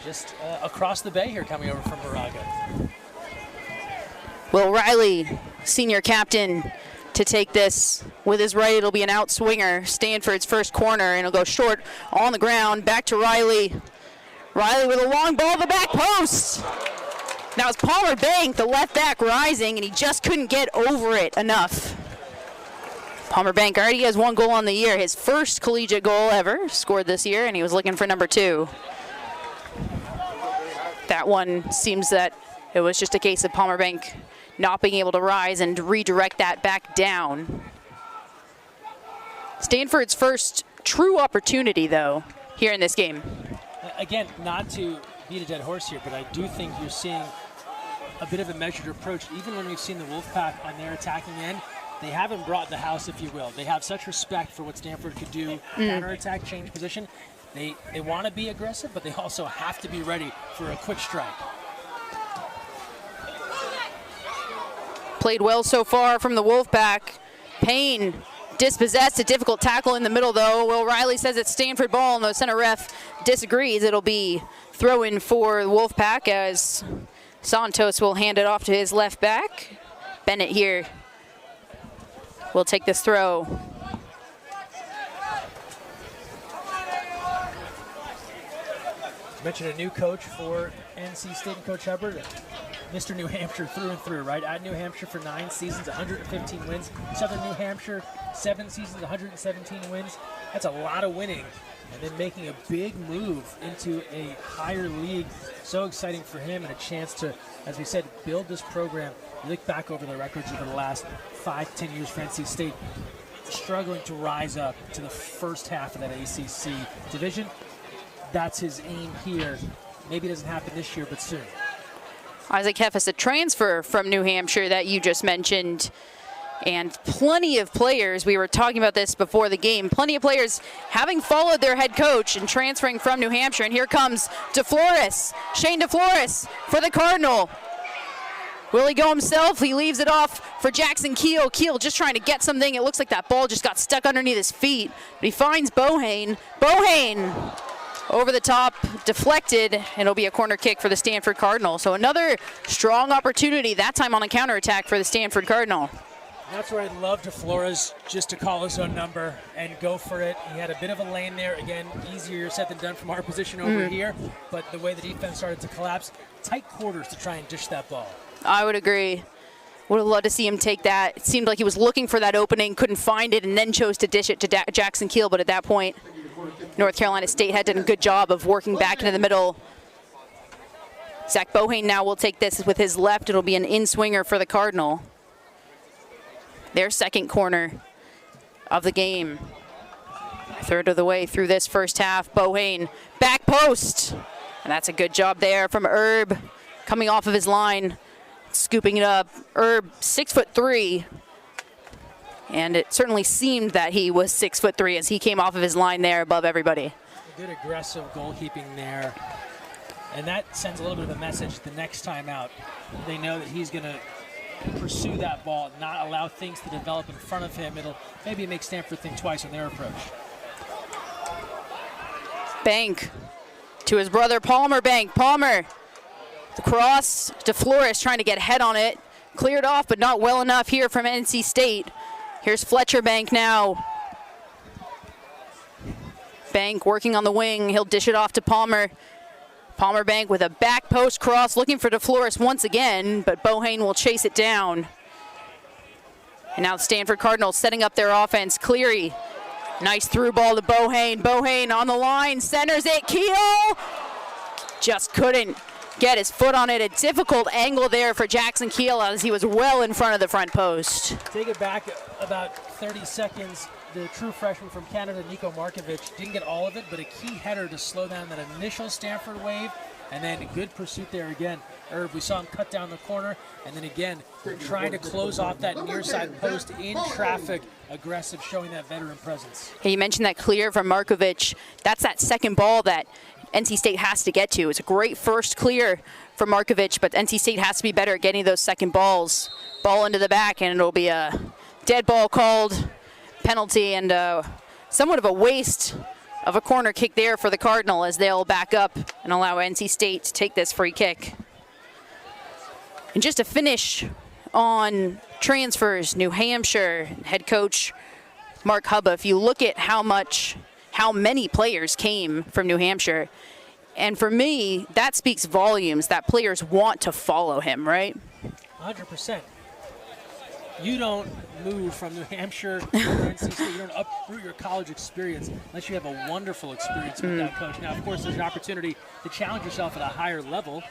just across the bay here coming over from Moraga. Will Riley, senior captain, to take this with his right. It'll be an out swinger. Stanford's first corner, and it'll go short on the ground. Back to Riley. Riley with a long ball to the back post. Now it's Palmer Bank, the left back, rising, and he just couldn't get over it enough. Palmer Bank already has 1 goal on the year, his first collegiate goal ever scored this year, and he was looking for number 2. That one seems that it was just a case of Palmer Bank not being able to rise and redirect that back down. Stanford's first true opportunity, though, here in this game. Again, not to beat a dead horse here, but I do think you're seeing a bit of a measured approach. Even when we've seen the Wolfpack on their attacking end, they haven't brought the house, if you will. They have such respect for what Stanford could do, counterattack, change position. They want to be aggressive, but they also have to be ready for a quick strike. Played well so far from the Wolfpack. Payne dispossessed, a difficult tackle in the middle though. Will Riley says it's Stanford ball, and the center ref disagrees. It'll be throw-in for the Wolfpack as Santos will hand it off to his left back. Bennett here will take this throw. Mentioned a new coach for NC State and Coach Hubbard. Mr. New Hampshire through and through, right? At New Hampshire for 9 seasons, 115 wins. Southern New Hampshire, 7 seasons, 117 wins. That's a lot of winning. And then making a big move into a higher league. So exciting for him, and a chance to, as we said, build this program. Look back over the records over the last 5-10 years for NC State, struggling to rise up to the first half of that ACC division. That's his aim here. Maybe it doesn't happen this year, but soon. Isaac Heffes, a transfer from New Hampshire that you just mentioned, and plenty of players, we were talking about this before the game, plenty of players having followed their head coach and transferring from New Hampshire. And here comes DeFlores, Shane DeFlores for the Cardinal. Will he go himself? He leaves it off for Jackson Keel. Keel just trying to get something. It looks like that ball just got stuck underneath his feet, but he finds Bohane. Bohane over the top, deflected, and it'll be a corner kick for the Stanford Cardinal. So another strong opportunity, that time on a counterattack for the Stanford Cardinal. That's where I'd love to Flores just to call his own number and go for it. He had a bit of a lane there. Again, easier said than done from our position over here, but the way the defense started to collapse, tight quarters to try and dish that ball. I would agree. Would have loved to see him take that. It seemed like he was looking for that opening, couldn't find it, and then chose to dish it to Jackson Keel, but at that point, North Carolina State had done a good job of working back into the middle. Zach Bohane now will take this with his left. It'll be an in-swinger for the Cardinal. Their second corner of the game. A third of the way through this first half. Bohane, back post. And that's a good job there from Erb, coming off of his line, scooping it up. Erb, 6'3". And it certainly seemed that he was 6'3" as he came off of his line there above everybody. Good aggressive goalkeeping there. And that sends a little bit of a message the next time out. They know that he's going to pursue that ball, not allow things to develop in front of him. It'll maybe make Stanford think twice on their approach. Bank to his brother Palmer Bank. Palmer, the cross to Flores, trying to get head on it. Cleared off, but not well enough here from NC State. Here's Fletcher Bank now. Bank working on the wing. He'll dish it off to Palmer. Palmer Bank with a back post cross, looking for DeFlores once again, but Bohane will chase it down. And now the Stanford Cardinals setting up their offense. Cleary, nice through ball to Bohane. Bohane on the line, centers it. Keel just couldn't get his foot on it. A difficult angle there for Jackson Keel as he was well in front of the front post. Take it back about 30 seconds. The true freshman from Canada, Nico Markovic, didn't get all of it, but a key header to slow down that initial Stanford wave, and then a good pursuit there again. Herb, we saw him cut down the corner, and then again, trying to close off that near side post in traffic, aggressive, showing that veteran presence. Hey, you mentioned that clear from Markovic. That's that second ball that NC State has to get to. It's a great first clear from Markovic, but NC State has to be better at getting those second balls. Ball into the back, and it'll be a dead ball called, penalty, and somewhat of a waste of a corner kick there for the Cardinal as they'll back up and allow NC State to take this free kick. And just to finish on transfers, New Hampshire head coach Mark Hubba, if you look at how many players came from New Hampshire, and for me, that speaks volumes that players want to follow him, right? 100%. You don't move from New Hampshire to NC State. You don't uproot your college experience unless you have a wonderful experience with that coach. Now, of course, there's an opportunity to challenge yourself at a higher level.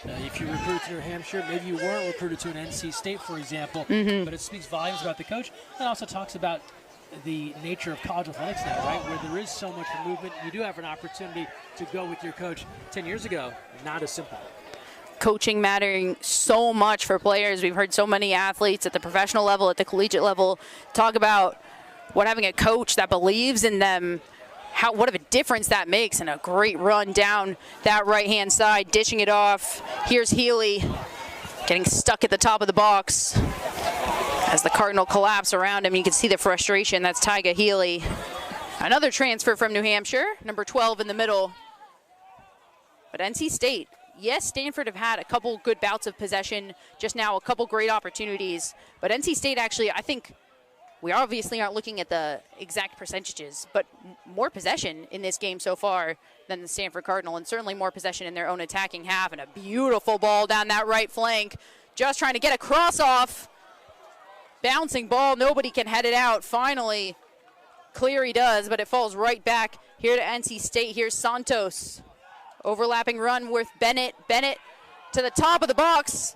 If you recruit to New Hampshire, maybe you weren't recruited to an NC State, for example, but it speaks volumes about the coach. It also talks about the nature of college athletics now, right, where there is so much movement. You do have an opportunity to go with your coach. 10 years ago, not as simple. Coaching mattering so much for players. We've heard so many athletes at the professional level, at the collegiate level, talk about what having a coach that believes in them, what of a difference that makes. And a great run down that right-hand side, dishing it off. Here's Healy getting stuck at the top of the box. As the Cardinal collapse around him, you can see the frustration. That's Tyga Healy. Another transfer from New Hampshire, number 12 in the middle. But NC State, yes, Stanford have had a couple good bouts of possession, just now a couple great opportunities. But NC State actually, I think, we obviously aren't looking at the exact percentages, but more possession in this game so far than the Stanford Cardinal, and certainly more possession in their own attacking half. And a beautiful ball down that right flank, just trying to get a cross off. Bouncing ball, nobody can head it out. Finally, Cleary does, but it falls right back here to NC State. Here's Santos. Overlapping run with Bennett. Bennett to the top of the box.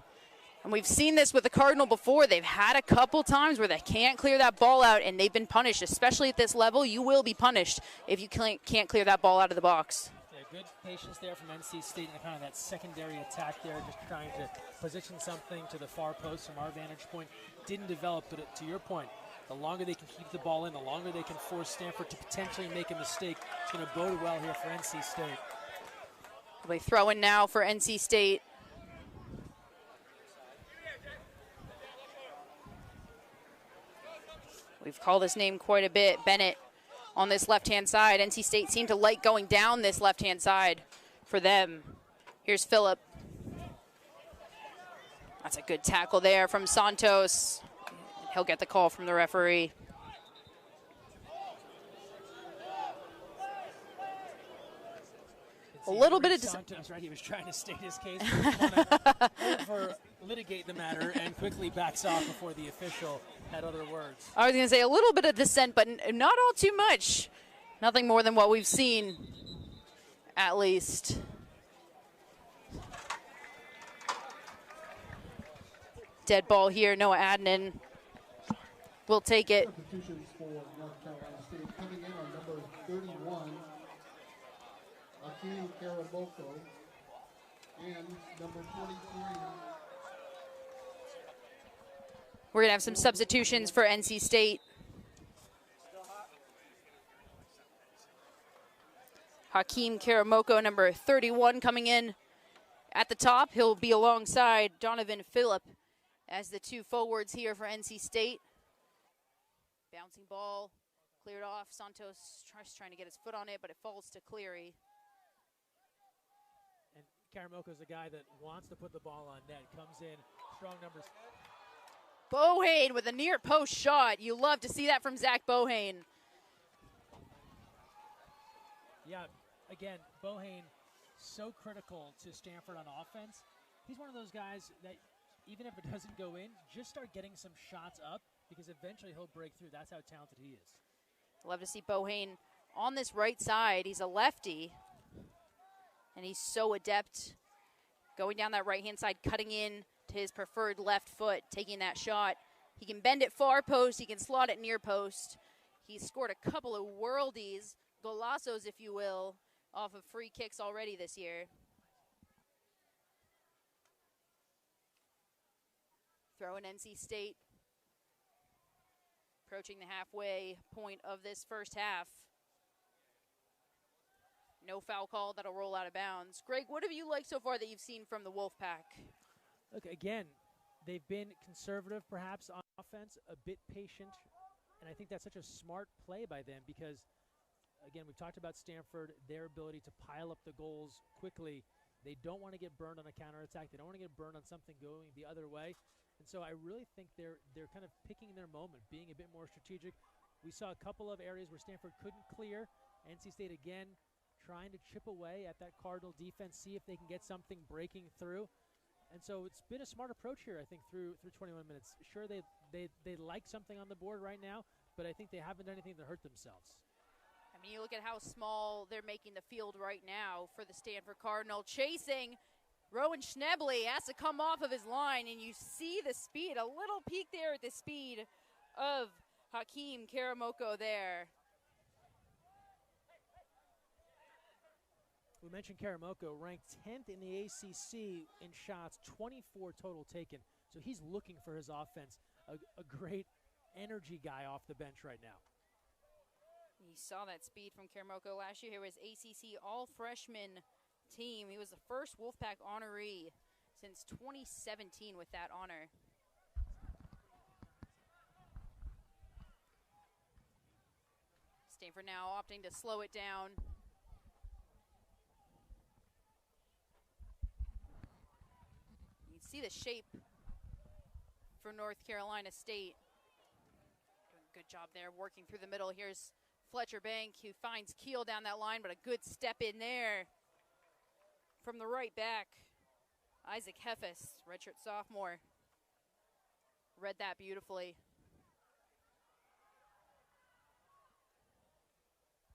And we've seen this with the Cardinal before. They've had a couple times where they can't clear that ball out, and they've been punished. Especially at this level, you will be punished if you can't clear that ball out of the box. Yeah, good patience there from NC State and kind of that secondary attack there, just trying to position something to the far post from our vantage point. Didn't develop, but to your point, the longer they can keep the ball in, the longer they can force Stanford to potentially make a mistake. It's going to bode well here for NC State. They throw in now for NC State. We've called his name quite a bit. Bennett on this left-hand side. NC State seemed to like going down this left-hand side for them. Here's Phillip. That's a good tackle there from Santos. He'll get the call from the referee. A little bit of Santos, right? He was trying to state his case, over litigate the matter, and quickly backs off before the official had other words. I was going to say a little bit of dissent, but not all too much. Nothing more than what we've seen, at least. Dead ball here. Noah Adnan will take it. Substitutions for North Carolina State coming in on number 31. Hakeem Karaboko, and number 23. We're going to have some substitutions for NC State. Hakeem Karamoko, number 31, coming in at the top. He'll be alongside Donovan Phillip as the two forwards here for NC State. Bouncing ball, cleared off. Santos trying to get his foot on it, but it falls to Cleary. And Karamoko's a guy that wants to put the ball on net. Comes in, strong numbers. Bohane with a near post shot. You love to see that from Zach Bohane. Yeah, again, Bohane, so critical to Stanford on offense. He's one of those guys that even if it doesn't go in, just start getting some shots up because eventually he'll break through. That's how talented he is. Love to see Bohane on this right side. He's a lefty, and he's so adept going down that right-hand side, cutting in to his preferred left foot, taking that shot. He can bend it far post. He can slot it near post. He's scored a couple of worldies, golazos, if you will, off of free kicks already this year. Throw in NC State. Approaching the halfway point of this first half. No foul call. That'll roll out of bounds. Greg, what have you liked so far that you've seen from the Wolfpack? Look, again, they've been conservative perhaps on offense, a bit patient, and I think that's such a smart play by them because again, we've talked about Stanford, their ability to pile up the goals quickly. They don't want to get burned on a counterattack. They don't want to get burned on something going the other way. And so I really think they're kind of picking their moment, being a bit more strategic. We saw a couple of areas where Stanford couldn't clear. NC State, again, trying to chip away at that Cardinal defense, see if they can get something breaking through. And so it's been a smart approach here, I think, through 21 minutes. Sure, they like something on the board right now, but I think they haven't done anything to hurt themselves. I mean, you look at how small they're making the field right now for the Stanford Cardinal. Chasing, Rowan Schnebley has to come off of his line, and you see the speed, a little peek there at the speed of Hakeem Karamoko there. We mentioned Karamoko, ranked 10th in the ACC in shots, 24 total taken. So he's looking for his offense, a great energy guy off the bench right now. You saw that speed from Karamoko last year. He was ACC all-freshman team. He was the first Wolfpack honoree since 2017 with that honor. Stanford now opting to slow it down. You see the shape for North Carolina State. Doing a good job there, working through the middle. Here's Fletcher Bank, who finds Keel down that line, but a good step in there from the right back. Isaac Heffes, redshirt sophomore, read that beautifully.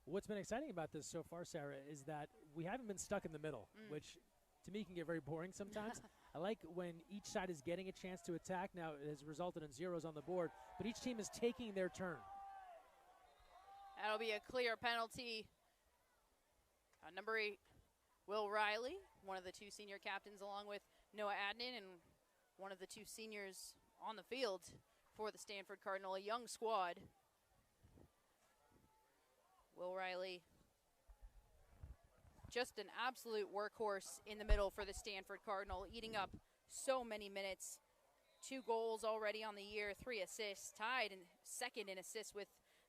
What's been exciting about this so far, Sarah, is that we haven't been stuck in the middle, which to me can get very boring sometimes. I like when each side is getting a chance to attack. Now it has resulted in zeros on the board, but each team is taking their turn. That'll be a clear penalty. Number 8, Will Riley, one of the 2 senior captains, along with Noah Adnan, and one of the 2 seniors on the field for the Stanford Cardinal, a young squad. Will Riley, just an absolute workhorse in the middle for the Stanford Cardinal, eating up so many minutes. 2 goals already on the year, 3 assists, tied in second in assists with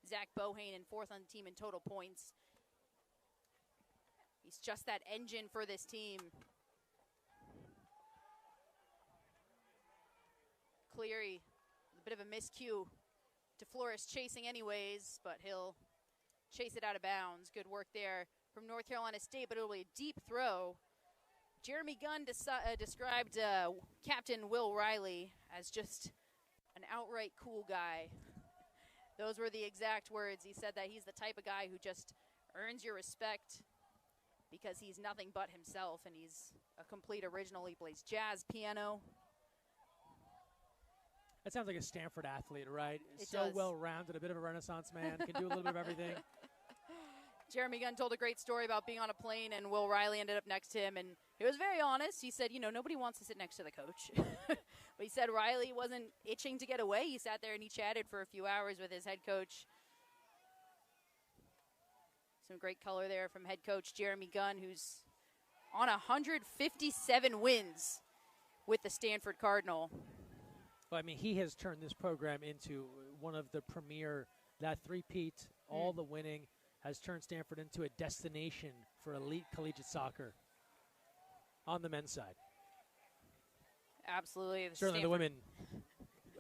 Zach Bohane and 4th on the team in total points. He's just that engine for this team. Cleary, a bit of a miscue. DeFlores chasing anyways, but he'll chase it out of bounds. Good work there from North Carolina State, but it'll be a deep throw. Jeremy Gunn described Captain Will Riley as just an outright cool guy. Those were the exact words. He said that he's the type of guy who just earns your respect because he's nothing but himself, and he's a complete original. He plays jazz, piano. That sounds like a Stanford athlete, right? It so does. well-rounded, a bit of a Renaissance man, can do a little bit of everything. Jeremy Gunn told a great story about being on a plane, and Will Riley ended up next to him, and he was very honest. He said, nobody wants to sit next to the coach. But he said Riley wasn't itching to get away. He sat there and he chatted for a few hours with his head coach. Some great color there from head coach Jeremy Gunn, who's on 157 wins with the Stanford Cardinal. Well, I mean, he has turned this program into one of the premier, that three-peat, all the winning, has turned Stanford into a destination for elite collegiate soccer on the men's side. Absolutely. Certainly the women,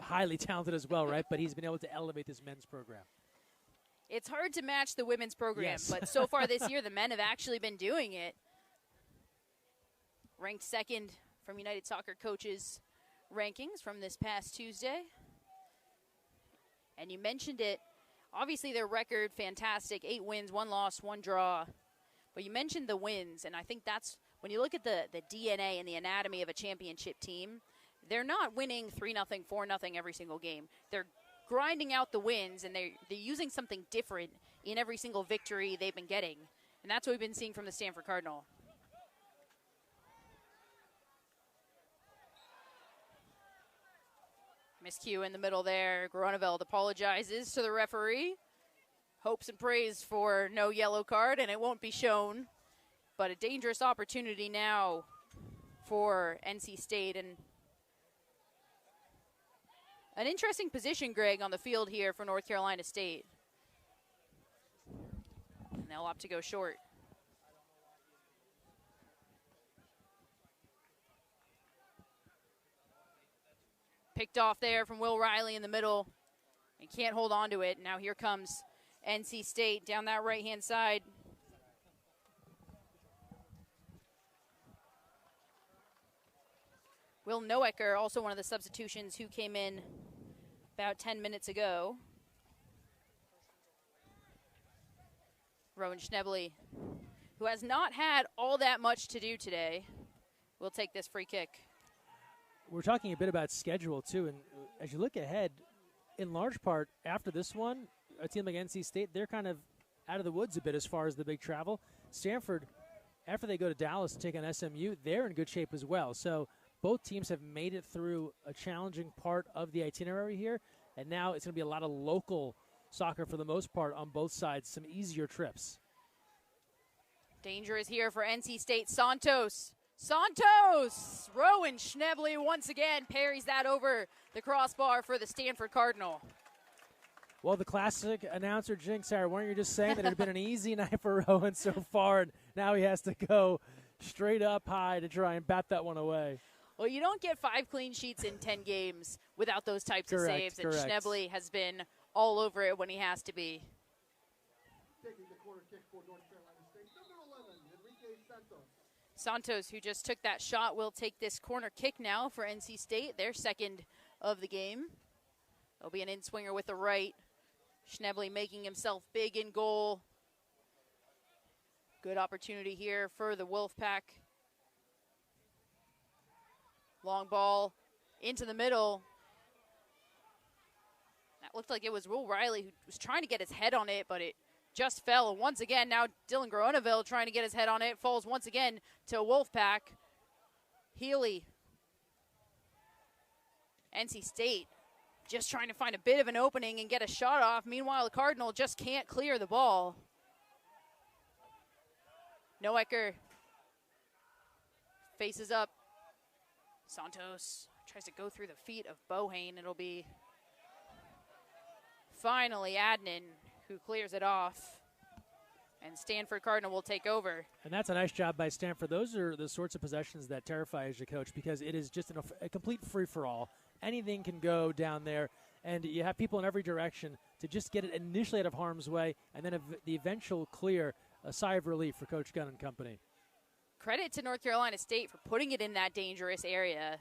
highly talented as well, right? But he's been able to elevate this men's program. It's hard to match the women's program, Yes. but so far this year, the men have actually been doing it. Ranked second from United Soccer Coaches rankings from this past Tuesday. And you mentioned it. Obviously, their record, fantastic. 8 wins, 1 loss, 1 draw. But you mentioned the wins, and I think that's, when you look at the DNA and the anatomy of a championship team, they're not winning 3-0, 4-0 every single game. They're grinding out the wins, and they're using something different in every single victory they've been getting. And that's what we've been seeing from the Stanford Cardinal. Miscue in the middle there. Groeneveld apologizes to the referee. Hopes and prays for no yellow card, and it won't be shown. But a dangerous opportunity now for NC State. And an interesting position, Greg, on the field here for North Carolina State. And they'll opt to go short. Picked off there from Will Riley in the middle. And can't hold on to it. Now here comes NC State down that right-hand side. Will Noecker, also one of the substitutions who came in about 10 minutes ago. Rowan Schnebley, who has not had all that much to do today, will take this free kick. We're talking a bit about schedule, too, and as you look ahead, in large part, after this one, a team like NC State, they're kind of out of the woods a bit as far as the big travel. Stanford, after they go to Dallas to take on SMU, they're in good shape as well. So both teams have made it through a challenging part of the itinerary here, and now it's going to be a lot of local soccer for the most part on both sides, some easier trips. Danger is here for NC State. Santos! Rowan Schnebley once again parries that over the crossbar for the Stanford Cardinal. Well, the classic announcer jinx, Sarah, weren't you just saying that it had been an easy night for Rowan so far, and now he has to go straight up high to try and bat that one away? Well, you don't get 5 clean sheets in 10 games without those types of saves, and Schnebley has been all over it when he has to be. Taking the corner kick for North Carolina State, number 11, Enrique Santos. Santos, who just took that shot, will take this corner kick now for NC State, their second of the game. There'll be an in-swinger with the right. Schnebley making himself big in goal. Good opportunity here for the Wolfpack. Long ball into the middle. That looked like it was Will Riley who was trying to get his head on it, but it just fell. And once again, now Dylan Groneville trying to get his head on it. Falls once again to Wolfpack. Healy. NC State just trying to find a bit of an opening and get a shot off. Meanwhile, the Cardinal just can't clear the ball. Noecker faces up. Santos tries to go through the feet of Bohane. It'll be finally Adnan who clears it off. And Stanford Cardinal will take over. And that's a nice job by Stanford. Those are the sorts of possessions that terrify as a coach because it is just a complete free-for-all. Anything can go down there, and you have people in every direction to just get it initially out of harm's way, and then the eventual clear, a sigh of relief for Coach Gunn and company. Credit to North Carolina State for putting it in that dangerous area.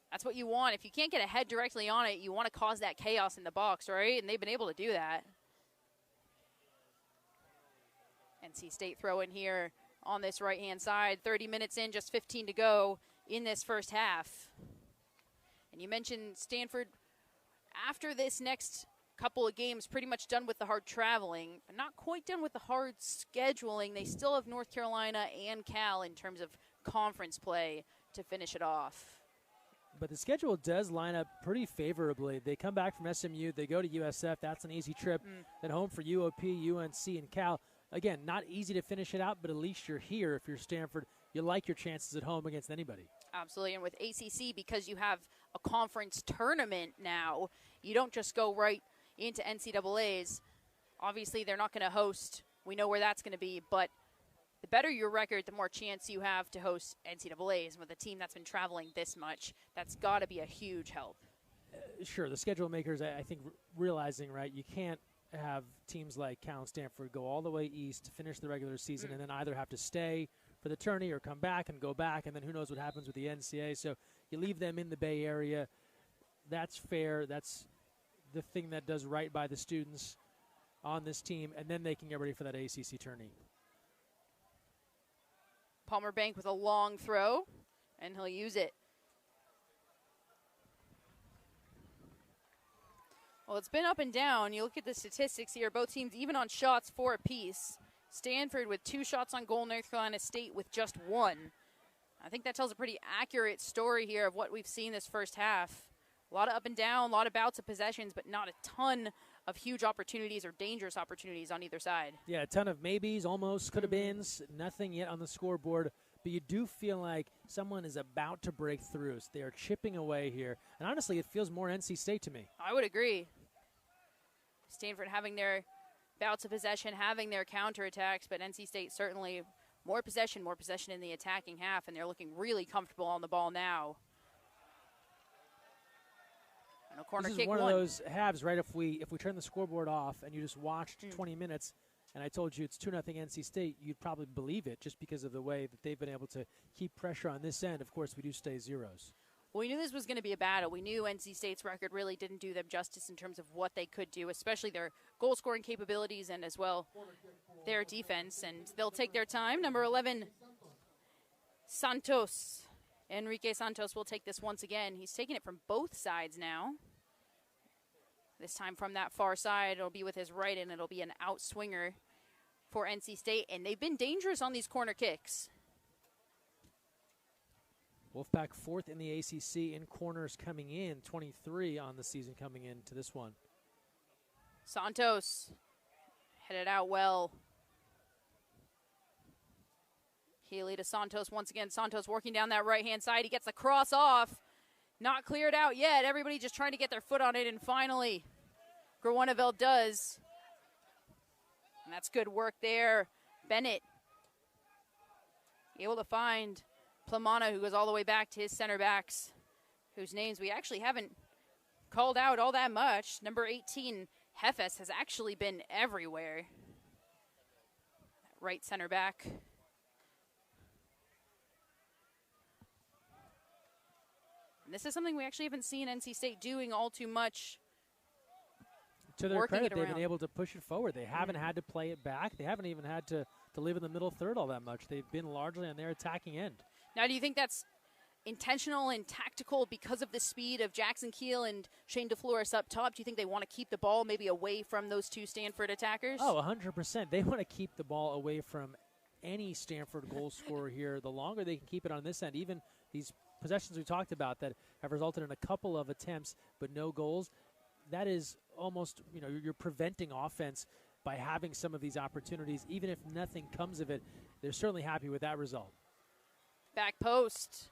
That's what you want. If you can't get a head directly on it, you want to cause that chaos in the box, right? And they've been able to do that. NC State throw in here on this right-hand side. 30 minutes in, just 15 to go in this first half. And you mentioned Stanford, after this next couple of games, pretty much done with the hard traveling, but not quite done with the hard scheduling. They still have North Carolina and Cal in terms of conference play to finish it off. But the schedule does line up pretty favorably. They come back from SMU. They go to USF. That's an easy trip. Then home for UOP, UNC, and Cal. Again, not easy to finish it out, but at least you're here. If you're Stanford, you like your chances at home against anybody. Absolutely, and with ACC, because you have a conference tournament now, you don't just go right into NCAAs. Obviously, they're not going to host. We know where that's going to be, but the better your record, the more chance you have to host NCAAs. With a team that's been traveling this much, that's got to be a huge help. Sure, the schedule makers, I think, realizing, right, you can't have teams like Cal and Stanford go all the way east to finish the regular season and then either have to stay for the tourney or come back and go back, and then who knows what happens with the NCAA. So you leave them in the Bay Area. That's fair. That's the thing that does right by the students on this team, and then they can get ready for that ACC tourney. Palmer Bank with a long throw, and he'll use it. Well, it's been up and down. You look at the statistics here. Both teams even on shots, 4 apiece. Stanford with 2 shots on goal, North Carolina State with just 1. I think that tells a pretty accurate story here of what we've seen this first half. A lot of up and down, a lot of bouts of possessions, but not a ton of huge opportunities or dangerous opportunities on either side. Yeah, a ton of maybes, almost, could have been, nothing yet on the scoreboard. But you do feel like someone is about to break through. So they are chipping away here. And honestly, it feels more NC State to me. I would agree. Stanford having their bouts of possession, having their counterattacks, but NC State certainly more possession in the attacking half, and they're looking really comfortable on the ball now. And a corner this kick is one of those halves, right? If we turn the scoreboard off and you just watched 20 minutes, and I told you it's 2-0 NC State, you'd probably believe it just because of the way that they've been able to keep pressure on this end. Of course, we do stay zeros. Well, we knew this was going to be a battle. We knew NC State's record really didn't do them justice in terms of what they could do, especially their goal-scoring capabilities and as well their defense. And they'll take their time. Number 11, Santos. Enrique Santos will take this once again. He's taking it from both sides now. This time from that far side, it'll be with his right, and it'll be an outswinger for NC State. And they've been dangerous on these corner kicks. Wolfpack 4th in the ACC in corners coming in, 23 on the season coming into this one. Santos headed out well. Healy to Santos once again. Santos working down that right-hand side. He gets the cross off. Not cleared out yet. Everybody just trying to get their foot on it, and finally Gruenevel does. And that's good work there. Bennett able to find Plamana, who goes all the way back to his center backs, whose names we actually haven't called out all that much. Number 18, Hefes, has actually been everywhere. Right center back. And this is something we actually haven't seen NC State doing all too much. To their credit, they've been able to push it forward. They haven't had to play it back. They haven't even had to live in the middle third all that much. They've been largely on their attacking end. Now, do you think that's intentional and tactical because of the speed of Jackson Keel and Shane DeFlores up top? Do you think they want to keep the ball maybe away from those two Stanford attackers? Oh, 100%. They want to keep the ball away from any Stanford goal scorer here. The longer they can keep it on this end, even these possessions we talked about that have resulted in a couple of attempts but no goals, that is almost, you're preventing offense by having some of these opportunities. Even if nothing comes of it, they're certainly happy with that result. Back post.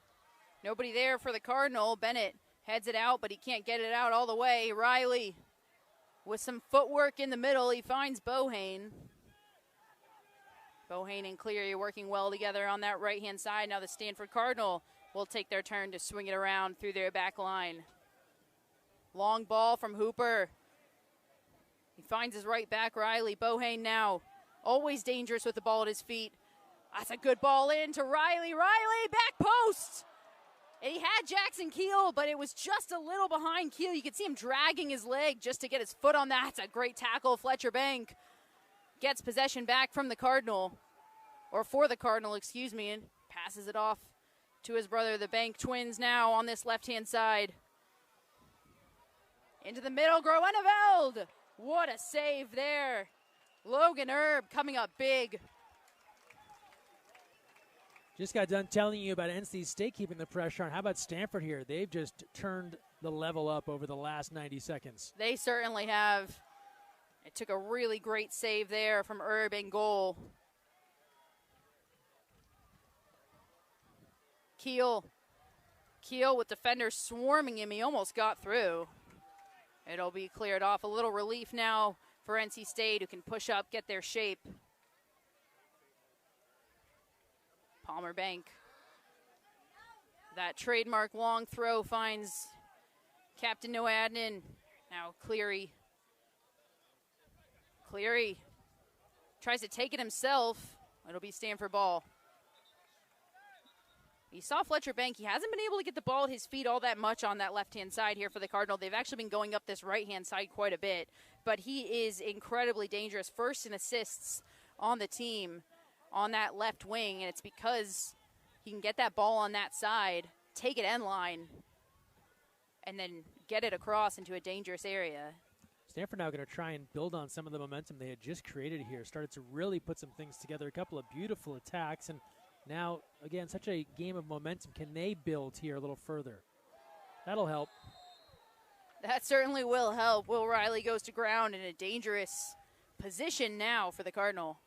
Nobody there for the Cardinal. Bennett heads it out, but he can't get it out all the way. Riley with some footwork in the middle. He finds Bohane. Bohane and Cleary working well together on that right-hand side. Now the Stanford Cardinal will take their turn to swing it around through their back line. Long ball from Hooper. He finds his right back, Riley. Bohane now always dangerous with the ball at his feet. That's a good ball in to Riley. Riley, back post. And he had Jackson Keel, but it was just a little behind Keel. You could see him dragging his leg just to get his foot on that. It's a great tackle. Fletcher Bank gets possession back from the Cardinal, or for the Cardinal, excuse me, and passes it off to his brother. The Bank twins now on this left-hand side. Into the middle, Groeneveld. What a save there. Logan Erb coming up big. Just got done telling you about NC State keeping the pressure on. How about Stanford here? They've just turned the level up over the last 90 seconds. They certainly have. It took a really great save there from Erb in goal. Keel with defenders swarming him. He almost got through. It'll be cleared off. A little relief now for NC State, who can push up, get their shape. Palmer Bank. That trademark long throw finds Captain Noah Adnan. Now Cleary. Cleary tries to take it himself. It'll be Stanford ball. You saw Fletcher Bank. He hasn't been able to get the ball at his feet all that much on that left-hand side here for the Cardinal. They've actually been going up this right-hand side quite a bit. But he is incredibly dangerous. First in assists on the team on that left wing. And it's because he can get that ball on that side, take it end line, and then get it across into a dangerous area. Stanford now going to try and build on some of the momentum they had just created here. Started to really put some things together. A couple of beautiful attacks. And now, again, such a game of momentum. Can they build here a little further? That'll help. That certainly will help. Will Riley goes to ground in a dangerous position now for the Cardinal.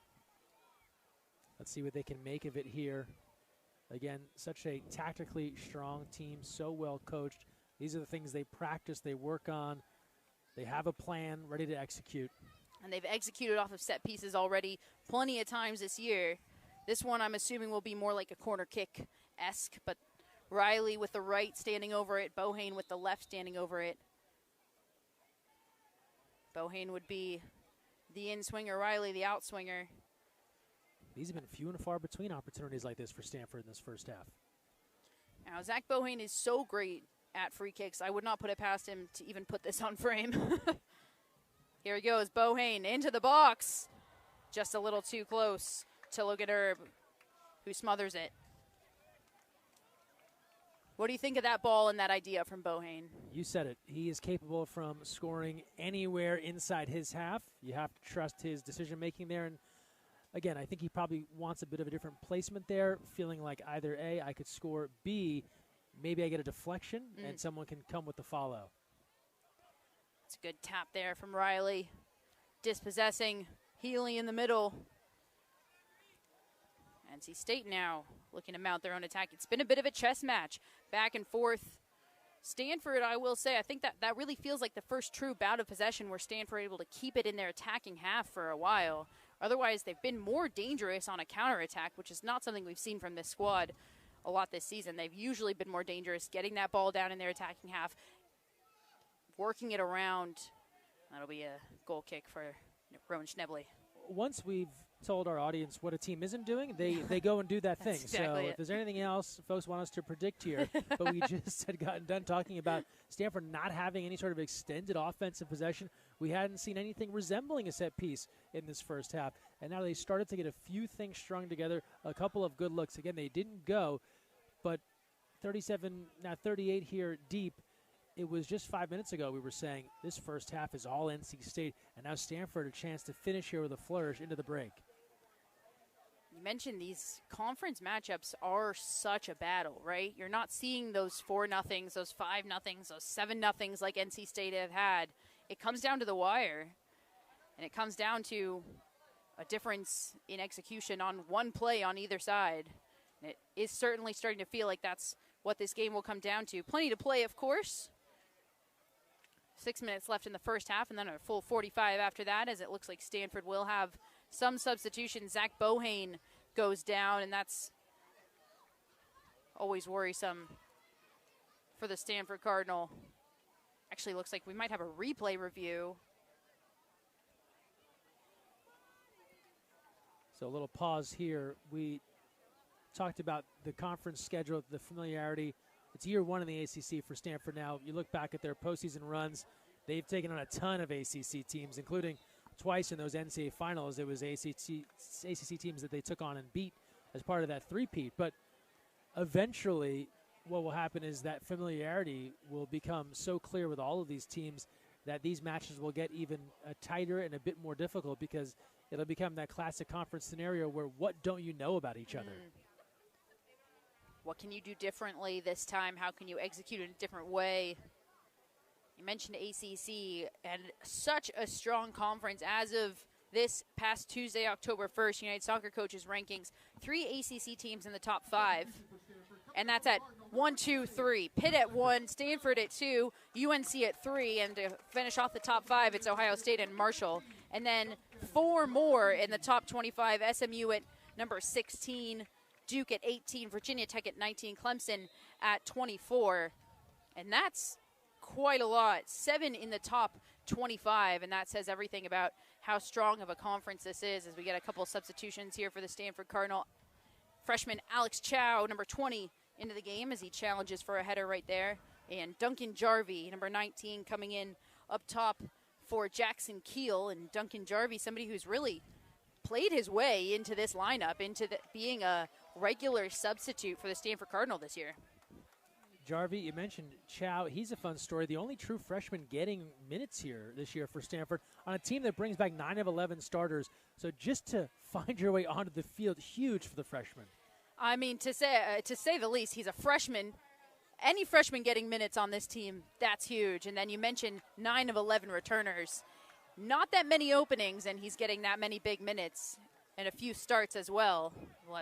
Let's see what they can make of it here. Again, such a tactically strong team, so well coached. These are the things they practice, they work on. They have a plan ready to execute. And they've executed off of set pieces already plenty of times this year. This one I'm assuming will be more like a corner kick-esque, but Riley with the right standing over it, Bohane with the left standing over it. Bohane would be the in-swinger, Riley the out-swinger. These have been few and far between opportunities like this for Stanford in this first half. Now, Zach Bohane is so great at free kicks. I would not put it past him to even put this on frame. Here he goes, Bohane into the box. Just a little too close to Logan Erb, who smothers it. What do you think of that ball and that idea from Bohane? You said it. He is capable from scoring anywhere inside his half. You have to trust his decision-making there. And, again, I think he probably wants a bit of a different placement there, feeling like either A, I could score, B, maybe I get a deflection and someone can come with the follow. It's a good tap there from Riley. Dispossessing Healy in the middle. NC State now looking to mount their own attack. It's been a bit of a chess match, back and forth. Stanford, I will say, I think that really feels like the first true bout of possession where Stanford able to keep it in their attacking half for a while. Otherwise, they've been more dangerous on a counterattack, which is not something we've seen from this squad a lot this season. They've usually been more dangerous, getting that ball down in their attacking half, working it around. That'll be a goal kick for Rowan Schnebley. Once we've told our audience what a team isn't doing, they go and do that thing. Exactly so if there's anything else folks want us to predict here, but we just had gotten done talking about Stanford not having any sort of extended offensive possession. We hadn't seen anything resembling a set piece in this first half, and now they started to get a few things strung together, a couple of good looks. Again, they didn't go, but 37, now 38 here deep. It was just 5 minutes ago we were saying this first half is all NC State, and now Stanford a chance to finish here with a flourish into the break. You mentioned these conference matchups are such a battle, right? You're not seeing those 4-0s, those 5-0s, those 7-0s like NC State have had. It comes down to the wire, and it comes down to a difference in execution on one play on either side. And it is certainly starting to feel like that's what this game will come down to. Plenty to play, of course. 6 minutes left in the first half, and then a full 45 after that, as it looks like Stanford will have some substitutions. Zach Bohane goes down, and that's always worrisome for the Stanford Cardinal. Actually, looks like we might have a replay review. So a little pause here. We talked about the conference schedule, the familiarity. It's year one in the ACC for Stanford now. You look back at their postseason runs, they've taken on a ton of ACC teams, including twice in those NCAA finals. It was ACC teams that they took on and beat as part of that three-peat. But eventually what will happen is that familiarity will become so clear with all of these teams that these matches will get even tighter and a bit more difficult because it'll become that classic conference scenario where what don't you know about each other? What can you do differently this time? How can you execute in a different way? You mentioned ACC, and such a strong conference as of this past Tuesday, October 1st, United Soccer Coaches rankings. 3 ACC teams in the top 5, and that's at 1, 2, 3. Pitt at 1, Stanford at 2, UNC at 3, and to finish off the top 5, it's Ohio State and Marshall. And then 4 more in the top 25, SMU at number 16, Duke at 18, Virginia Tech at 19, Clemson at 24. And that's quite a lot. 7 in the top 25, and that says everything about how strong of a conference this is as we get a couple substitutions here for the Stanford Cardinal. Freshman Alex Chow, number 20, into the game as he challenges for a header right there. And Duncan Jarvie, number 19, coming in up top for Jackson Keel. And Duncan Jarvie, somebody who's really played his way into this lineup, into being a regular substitute for the Stanford Cardinal this year. Jarvie, you mentioned Chow. He's a fun story. The only true freshman getting minutes here this year for Stanford on a team that brings back 9 of 11 starters. So just to find your way onto the field, huge for the freshman. I mean, to say the least, he's a freshman. Any freshman getting minutes on this team, that's huge. And then you mentioned 9 of 11 returners. Not that many openings, and he's getting that many big minutes and a few starts as well.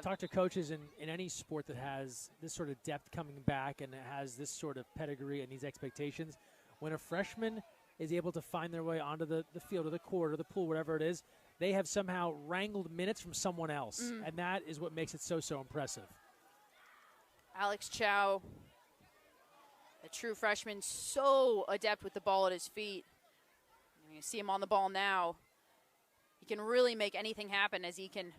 Talk to coaches in any sport that has this sort of depth coming back and has this sort of pedigree and these expectations. When a freshman is able to find their way onto the field or the court or the pool, whatever it is, they have somehow wrangled minutes from someone else. And that is what makes it so impressive. Alex Chow, a true freshman, so adept with the ball at his feet. You see him on the ball now. He can really make anything happen as he can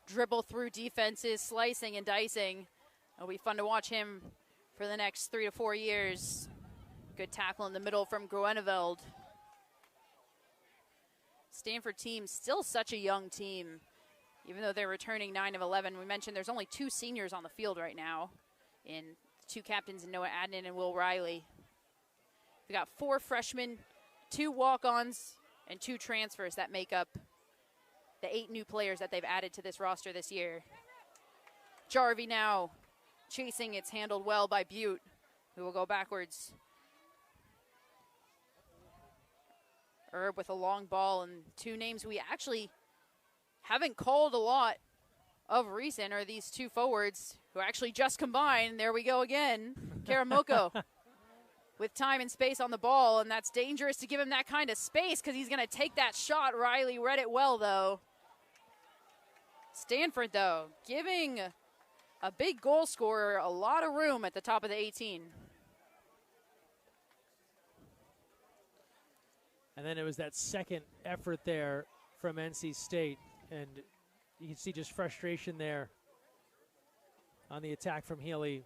dribble through defenses, slicing and dicing. It'll be fun to watch him for the next 3 to 4 years. Good tackle in the middle from Groeneveld. Stanford team, still such a young team, even though they're returning 9 of 11. We mentioned there's only 2 seniors on the field right now, in 2 captains, in Noah Adnan and Will Riley. We got 4 freshmen, 2 walk-ons, and 2 transfers that make up the 8 new players that they've added to this roster this year. Jarvie now chasing. It's handled well by Butte, who will go backwards. Erb with a long ball, and 2 names we actually haven't called a lot of recent are these 2 forwards who actually just combined. There we go again. Karamoko with time and space on the ball, and that's dangerous to give him that kind of space because he's going to take that shot. Riley read it well, though. Stanford, though, giving a big goal scorer a lot of room at the top of the 18. And then it was that second effort there from NC State, and you can see just frustration there on the attack from Healy.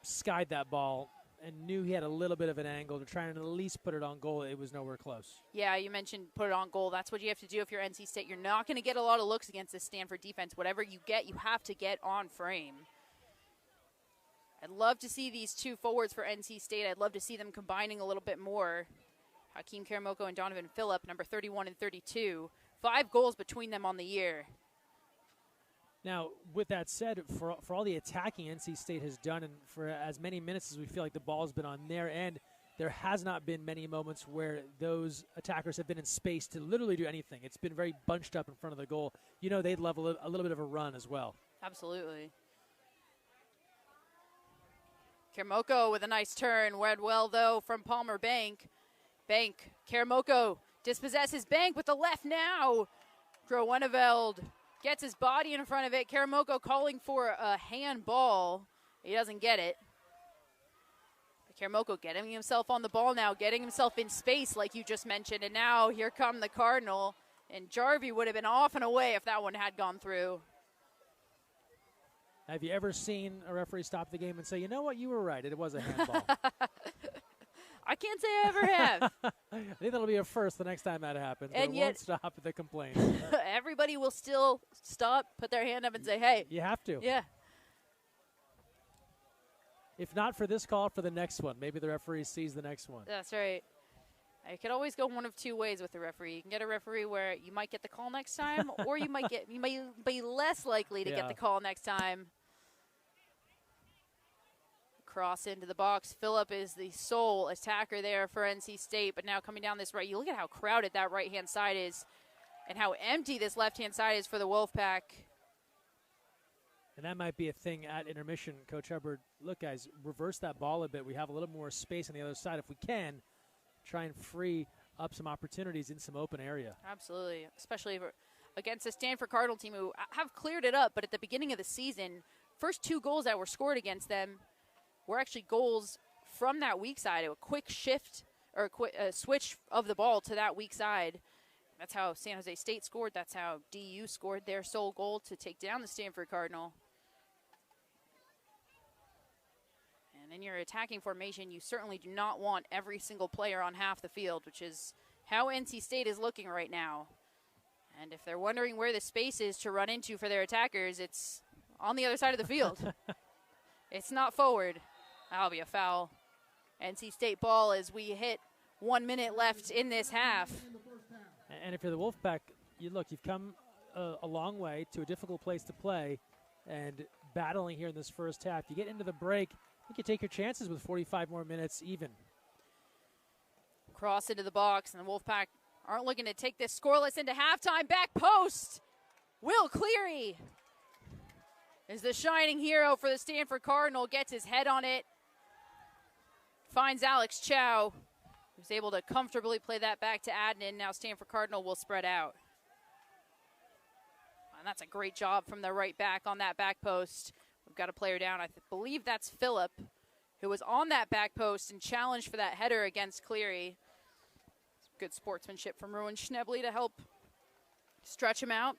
Skied that ball and knew he had a little bit of an angle to try and at least put it on goal. It was nowhere close. Yeah, you mentioned put it on goal. That's what you have to do if you're NC State. You're not going to get a lot of looks against this Stanford defense. Whatever you get, you have to get on frame. I'd love to see these 2 forwards for NC State. I'd love to see them combining a little bit more. Hakeem Karamoko and Donovan Phillip, number 31 and 32. 5 goals between them on the year. Now, with that said, for all the attacking NC State has done, and for as many minutes as we feel like the ball's been on their end, there has not been many moments where those attackers have been in space to literally do anything. It's been very bunched up in front of the goal. You know, they'd love a little bit of a run as well. Absolutely. Karamoko with a nice turn. Read well, though, from Palmer Bank. Karamoko dispossesses Bank with the left now. Groeneveld gets his body in front of it. Karamoko calling for a handball. He doesn't get it. Karamoko getting himself on the ball now, getting himself in space like you just mentioned. And now here come the Cardinal. And Jarvie would have been off and away if that one had gone through. Have you ever seen a referee stop the game and say, you know what, you were right, it was a handball? I can't say I ever have. I think that'll be a first the next time that happens, but and it yet, won't stop at the complaint. Everybody will still stop, put their hand up and say, hey. You have to. Yeah. If not for this call, for the next one. Maybe the referee sees the next one. That's right. You can always go one of 2 ways with the referee. You can get a referee where you might get the call next time, or you might be less likely to get the call next time. Cross into the box. Phillip is the sole attacker there for NC State, but now coming down this right, you look at how crowded that right-hand side is and how empty this left-hand side is for the Wolfpack. And that might be a thing at intermission. Coach Hubbard, look, guys, reverse that ball a bit. We have a little more space on the other side. If we can, try and free up some opportunities in some open area. Absolutely, especially against the Stanford Cardinal team who have cleared it up, but at the beginning of the season, first 2 goals that were scored against them were actually goals from that weak side. A quick shift or a quick switch of the ball to that weak side. That's how San Jose State scored. That's how DU scored their sole goal to take down the Stanford Cardinal. And in your attacking formation, you certainly do not want every single player on half the field, which is how NC State is looking right now. And if they're wondering where the space is to run into for their attackers, it's on the other side of the field. It's not forward. That'll be a foul. NC State ball as we hit 1 minute left in this half. And if you're the Wolfpack, you've come a long way to a difficult place to play and battling here in this first half. You get into the break, you can take your chances with 45 more minutes even. Cross into the box, and the Wolfpack aren't looking to take this scoreless into halftime. Back post. Will Cleary is the shining hero for the Stanford Cardinal. Gets his head on it. Finds Alex Chow, who's able to comfortably play that back to Adnan. Now Stanford Cardinal will spread out. And that's a great job from the right back on that back post. We've got a player down. I believe that's Phillip, who was on that back post and challenged for that header against Cleary. Good sportsmanship from Rowan Schnebley to help stretch him out,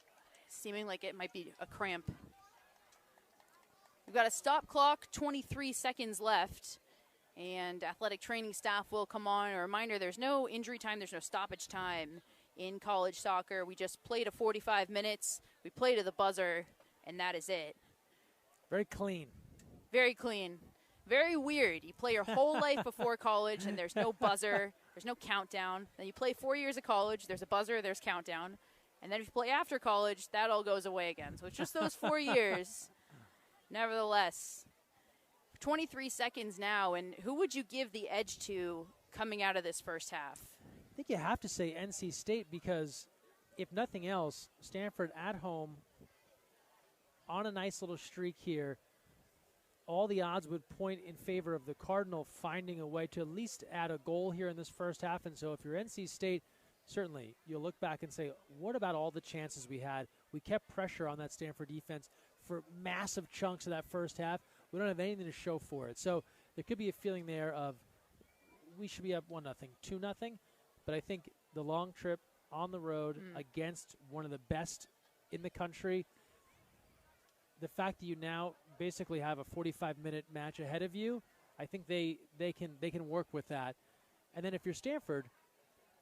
seeming like it might be a cramp. We've got a stop clock, 23 seconds left, and athletic training staff will come on. A reminder, there's no injury time, there's no stoppage time in college soccer. We just play to 45 minutes, we play to the buzzer, and that is it. Very clean. Very clean. Very weird. You play your whole life before college, and there's no buzzer, there's no countdown. Then you play 4 years of college, there's a buzzer, there's countdown. And then if you play after college, that all goes away again. So it's just those 4 years. Nevertheless, 23 seconds now, and who would you give the edge to coming out of this first half? I think you have to say NC State because, if nothing else, Stanford at home on a nice little streak here. All the odds would point in favor of the Cardinal finding a way to at least add a goal here in this first half. And so if you're NC State, certainly you'll look back and say, what about all the chances we had? We kept pressure on that Stanford defense for massive chunks of that first half. We don't have anything to show for it. So there could be a feeling there of we should be up 1-0, 2-0. But I think the long trip on the road against one of the best in the country, the fact that you now basically have a 45-minute match ahead of you, I think they can work with that. And then if you're Stanford,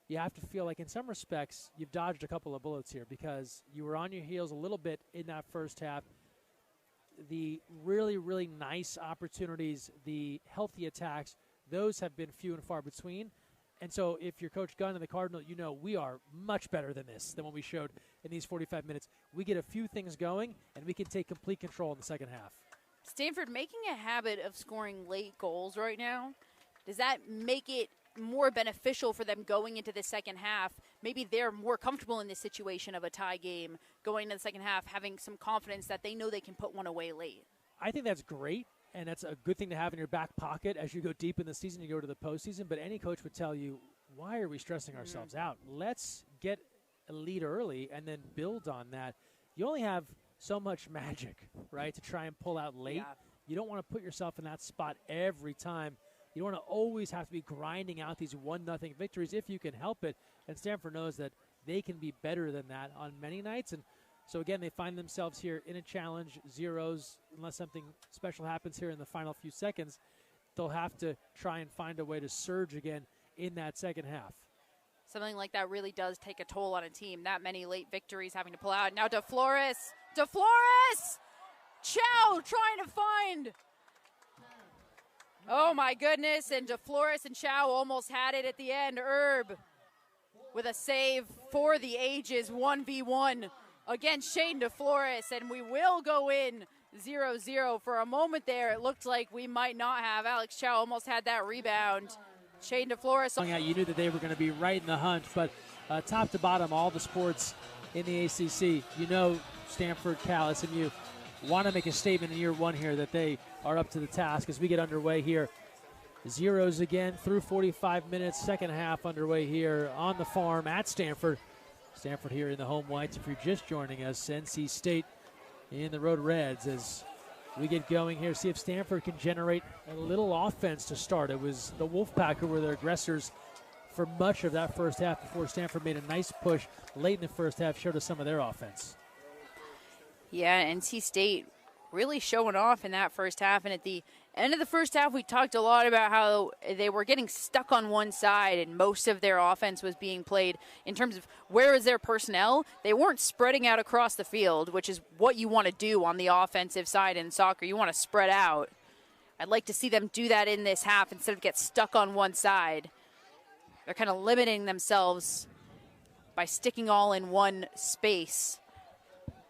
you have to feel like in some respects you've dodged a couple of bullets here because you were on your heels a little bit in that first half. The really, really nice opportunities, the healthy attacks, those have been few and far between. And so if you're Coach Gunn and the Cardinal, you know we are much better than this, than what we showed in these 45 minutes. We get a few things going, and we can take complete control in the second half. Stanford making a habit of scoring late goals right now. Does that make it more beneficial for them going into the second half? Maybe they're more comfortable in this situation of a tie game going into the second half, having some confidence that they know they can put one away late. I think that's great, and that's a good thing to have in your back pocket as you go deep in the season, you go to the postseason. But any coach would tell you, why are we stressing ourselves out? Let's get a lead early and then build on that. You only have so much magic, right, to try and pull out late. Yeah. You don't want to put yourself in that spot every time. You don't want to always have to be grinding out these 1-0 victories if you can help it. And Stanford knows that they can be better than that on many nights. And so, again, they find themselves here in a challenge, zeros, unless something special happens here in the final few seconds. They'll have to try and find a way to surge again in that second half. Something like that really does take a toll on a team. That many late victories having to pull out. Now DeFlores! Chow trying to find. Oh, my goodness. And DeFlores and Chow almost had it at the end. Herb with a save for the ages, 1v1 against Shane DeFlores. And we will go in 0-0. For a moment there, it looked like we might not have. Alex Chow almost had that rebound. Shane DeFlores. You knew that they were going to be right in the hunt, but top to bottom, all the sports in the ACC, you know Stanford, Cal, SMU want to make a statement in year one here that they are up to the task as we get underway here. Zeros again through 45 minutes, second half underway here on the farm at Stanford. Stanford here in the home whites. If you're just joining us, NC State in the road reds as we get going here. See if Stanford can generate a little offense to start. It was the Wolfpack who were their aggressors for much of that first half before Stanford made a nice push late in the first half, showed us some of their offense. Yeah, NC State really showing off in that first half. And at the end of the first half, we talked a lot about how they were getting stuck on one side and most of their offense was being played in terms of where is their personnel. They weren't spreading out across the field, which is what you want to do on the offensive side in soccer. You want to spread out. I'd like to see them do that in this half instead of get stuck on one side. They're kind of limiting themselves by sticking all in one space.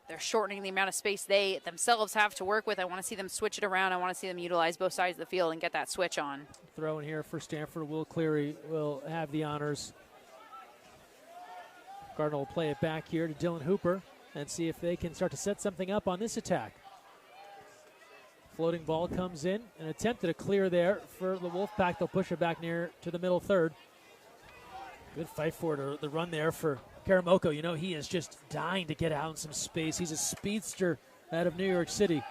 They're shortening the amount of space they themselves have to work with. I want to see them switch it around. I want to see them utilize both sides of the field and get that switch on. Throw in here for Stanford. Will Cleary will have the honors. Cardinal will play it back here to Dylan Hooper and see if they can start to set something up on this attack. Floating ball comes in. An attempt at a clear there for the Wolfpack. They'll push it back near to the middle third. Good fight for it, the run there for Karamoko. You know, he is just dying to get out in some space. He's a speedster out of New York City.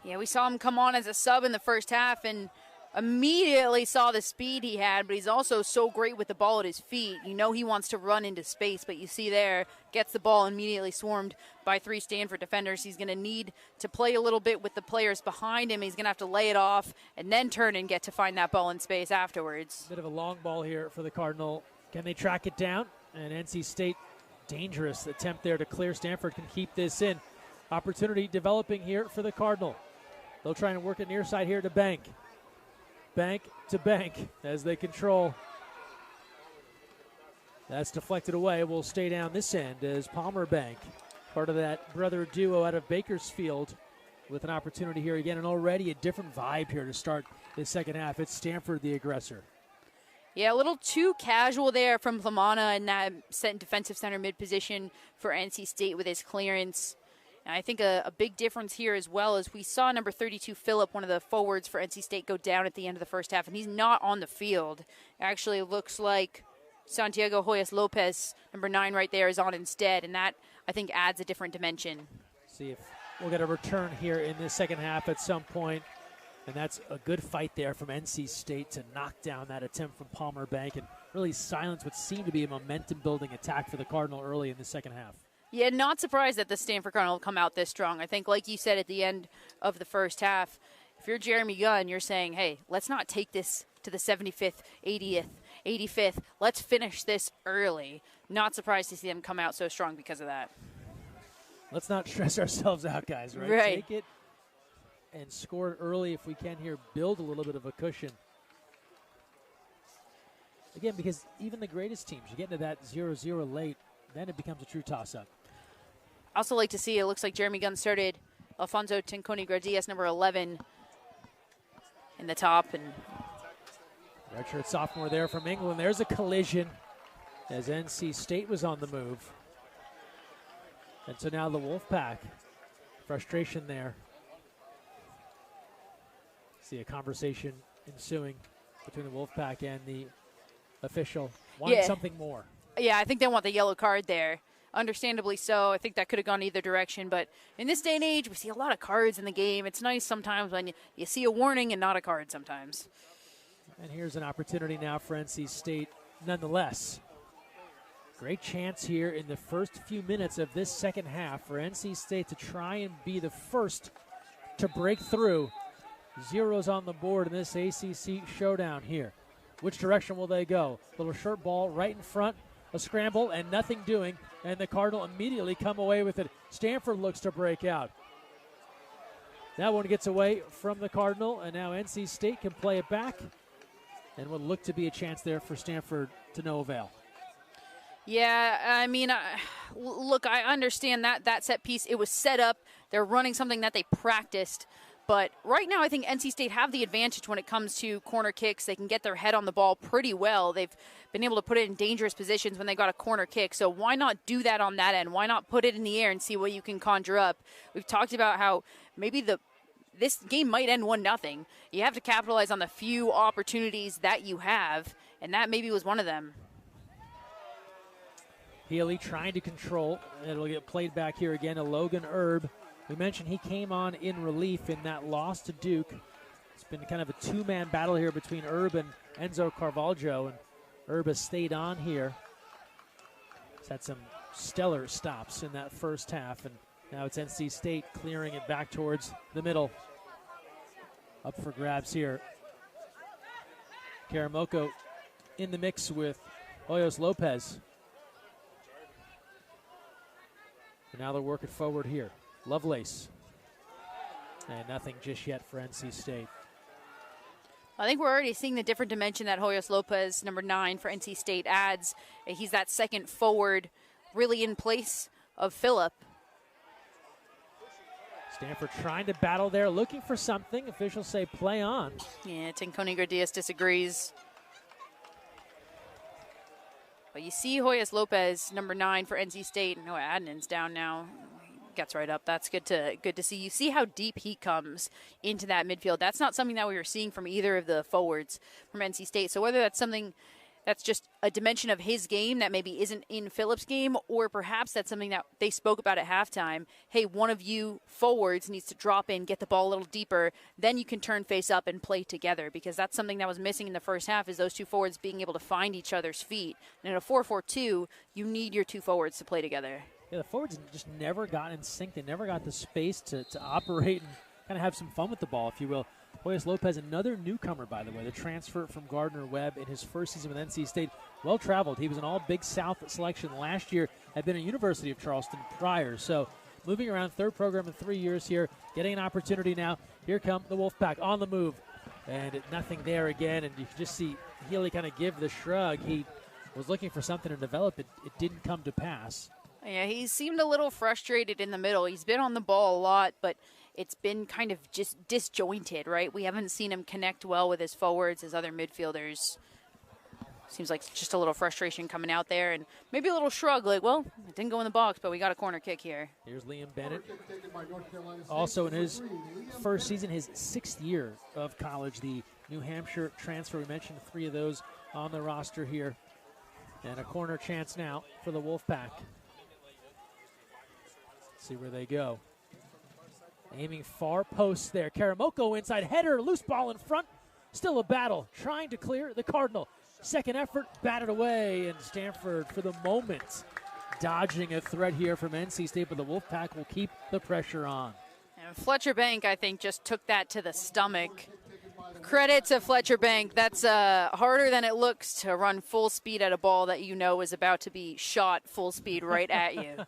Yeah, we saw him come on as a sub in the first half and immediately saw the speed he had, but he's also so great with the ball at his feet. You know he wants to run into space, but you see there, gets the ball immediately swarmed by 3 Stanford defenders. He's going to need to play a little bit with the players behind him. He's going to have to lay it off and then turn and get to find that ball in space afterwards. Bit of a long ball here for the Cardinal. Can they track it down? And NC State, dangerous attempt there to clear. Stanford can keep this in. Opportunity developing here for the Cardinal. They'll try and work it near side here to Bank. Bank to Bank as they control. That's deflected away. Will stay down this end as Palmer Bank, part of that brother duo out of Bakersfield, with an opportunity here again, and already a different vibe here to start the second half. It's Stanford the aggressor. Yeah, a little too casual there from Plamana in that defensive center mid position for NC State with his clearance. And I think a big difference here as well is we saw number 32, Phillip, one of the forwards for NC State, go down at the end of the first half, and he's not on the field. Actually, it looks like Santiago Hoyas Lopez, number 9 right there, is on instead, and that, I think, adds a different dimension. See if we'll get a return here in the second half at some point. And that's a good fight there from NC State to knock down that attempt from Palmer Bank and really silence what seemed to be a momentum-building attack for the Cardinal early in the second half. Yeah, not surprised that the Stanford Cardinal come out this strong. I think, like you said at the end of the first half, if you're Jeremy Gunn, you're saying, hey, let's not take this to the 75th, 80th, 85th. Let's finish this early. Not surprised to see them come out so strong because of that. Let's not stress ourselves out, guys, right? Right. Take it and score it early if we can here. Build a little bit of a cushion. Again, because even the greatest teams, you get into that 0-0 late, then it becomes a true toss-up. Also like to see, it looks like Jeremy Gunn started Alfonso Tinconi-Gardias, number 11, in the top. And redshirt sophomore there from England. There's a collision as NC State was on the move. And so now the Wolfpack, frustration there. See a conversation ensuing between the Wolfpack and the official, wanting something more. Yeah, I think they want the yellow card there. Understandably so. I think that could have gone either direction. But in this day and age, we see a lot of cards in the game. It's nice sometimes when you see a warning and not a card sometimes. And here's an opportunity now for NC State nonetheless. Great chance here in the first few minutes of this second half for NC State to try and be the first to break through. Zeros on the board in this ACC showdown here. Which direction will they go? Little short ball right in front. A scramble and nothing doing, and the Cardinal immediately come away with it. Stanford looks to break out. That one gets away from the Cardinal, and now NC State can play it back, and would look to be a chance there for Stanford to no avail. Yeah, I mean, look, I understand that set piece. It was set up. They're running something that they practiced. But right now, I think NC State have the advantage when it comes to corner kicks. They can get their head on the ball pretty well. They've been able to put it in dangerous positions when they got a corner kick. So why not do that on that end? Why not put it in the air and see what you can conjure up? We've talked about how maybe this game might end 1-0. You have to capitalize on the few opportunities that you have, and that maybe was one of them. Healy trying to control. It'll get played back here again to Logan Erb. We mentioned he came on in relief in that loss to Duke. It's been kind of a two-man battle here between Erb and Enzo Carvalho, and Erb has stayed on here. He's had some stellar stops in that first half, and now it's NC State clearing it back towards the middle. Up for grabs here. Karamoko in the mix with Hoyos Lopez. And now they're working forward here. Lovelace. And nothing just yet for NC State. I think we're already seeing the different dimension that Hoyos Lopez, number 9 for NC State, adds. He's that second forward really in place of Phillip. Stanford trying to battle there, looking for something. Officials say play on. Yeah, Tinconi-Gardias disagrees. But you see Hoyos Lopez, number 9 for NC State. No, Adnan's down now. Gets right up. That's good to see. You see how deep he comes into that midfield. That's not something that we were seeing from either of the forwards from NC State. So whether that's something that's just a dimension of his game that maybe isn't in Phillips' game, or perhaps that's something that they spoke about at halftime. Hey, one of you forwards needs to drop in, get the ball a little deeper, then you can turn face up and play together, because that's something that was missing in the first half, is those two forwards being able to find each other's feet. And in a 4-4-2, you need your two forwards to play together. Yeah, the forwards just never got in sync. They never got the space to operate and kind of have some fun with the ball, if you will. Hoyas Lopez, another newcomer, by the way, the transfer from Gardner-Webb in his first season with NC State. Well-traveled. He was an all-Big South selection last year, had been at University of Charleston prior. So moving around, third program in 3 years here, getting an opportunity now. Here come the Wolfpack on the move. And nothing there again, and you can just see Healy kind of give the shrug. He was looking for something to develop. It didn't come to pass. Yeah, he seemed a little frustrated in the middle. He's been on the ball a lot, but it's been kind of just disjointed, right? We haven't seen him connect well with his forwards, his other midfielders. Seems like just a little frustration coming out there, and maybe a little shrug, like, well, it didn't go in the box, but we got a corner kick here. Here's Liam Bennett. Also in his first season, his 6th year of college, the New Hampshire transfer. We mentioned 3 of those on the roster here. And a corner chance now for the Wolfpack. See where they go. Aiming far post there. Karamoko inside, header, loose ball in front. Still a battle, trying to clear the Cardinal. Second effort, batted away, and Stanford, for the moment, dodging a threat here from NC State, but the Wolfpack will keep the pressure on. And Fletcher Bank, I think, just took that to the stomach. Credit to Fletcher Bank. That's harder than it looks to run full speed at a ball that you know is about to be shot full speed right at you.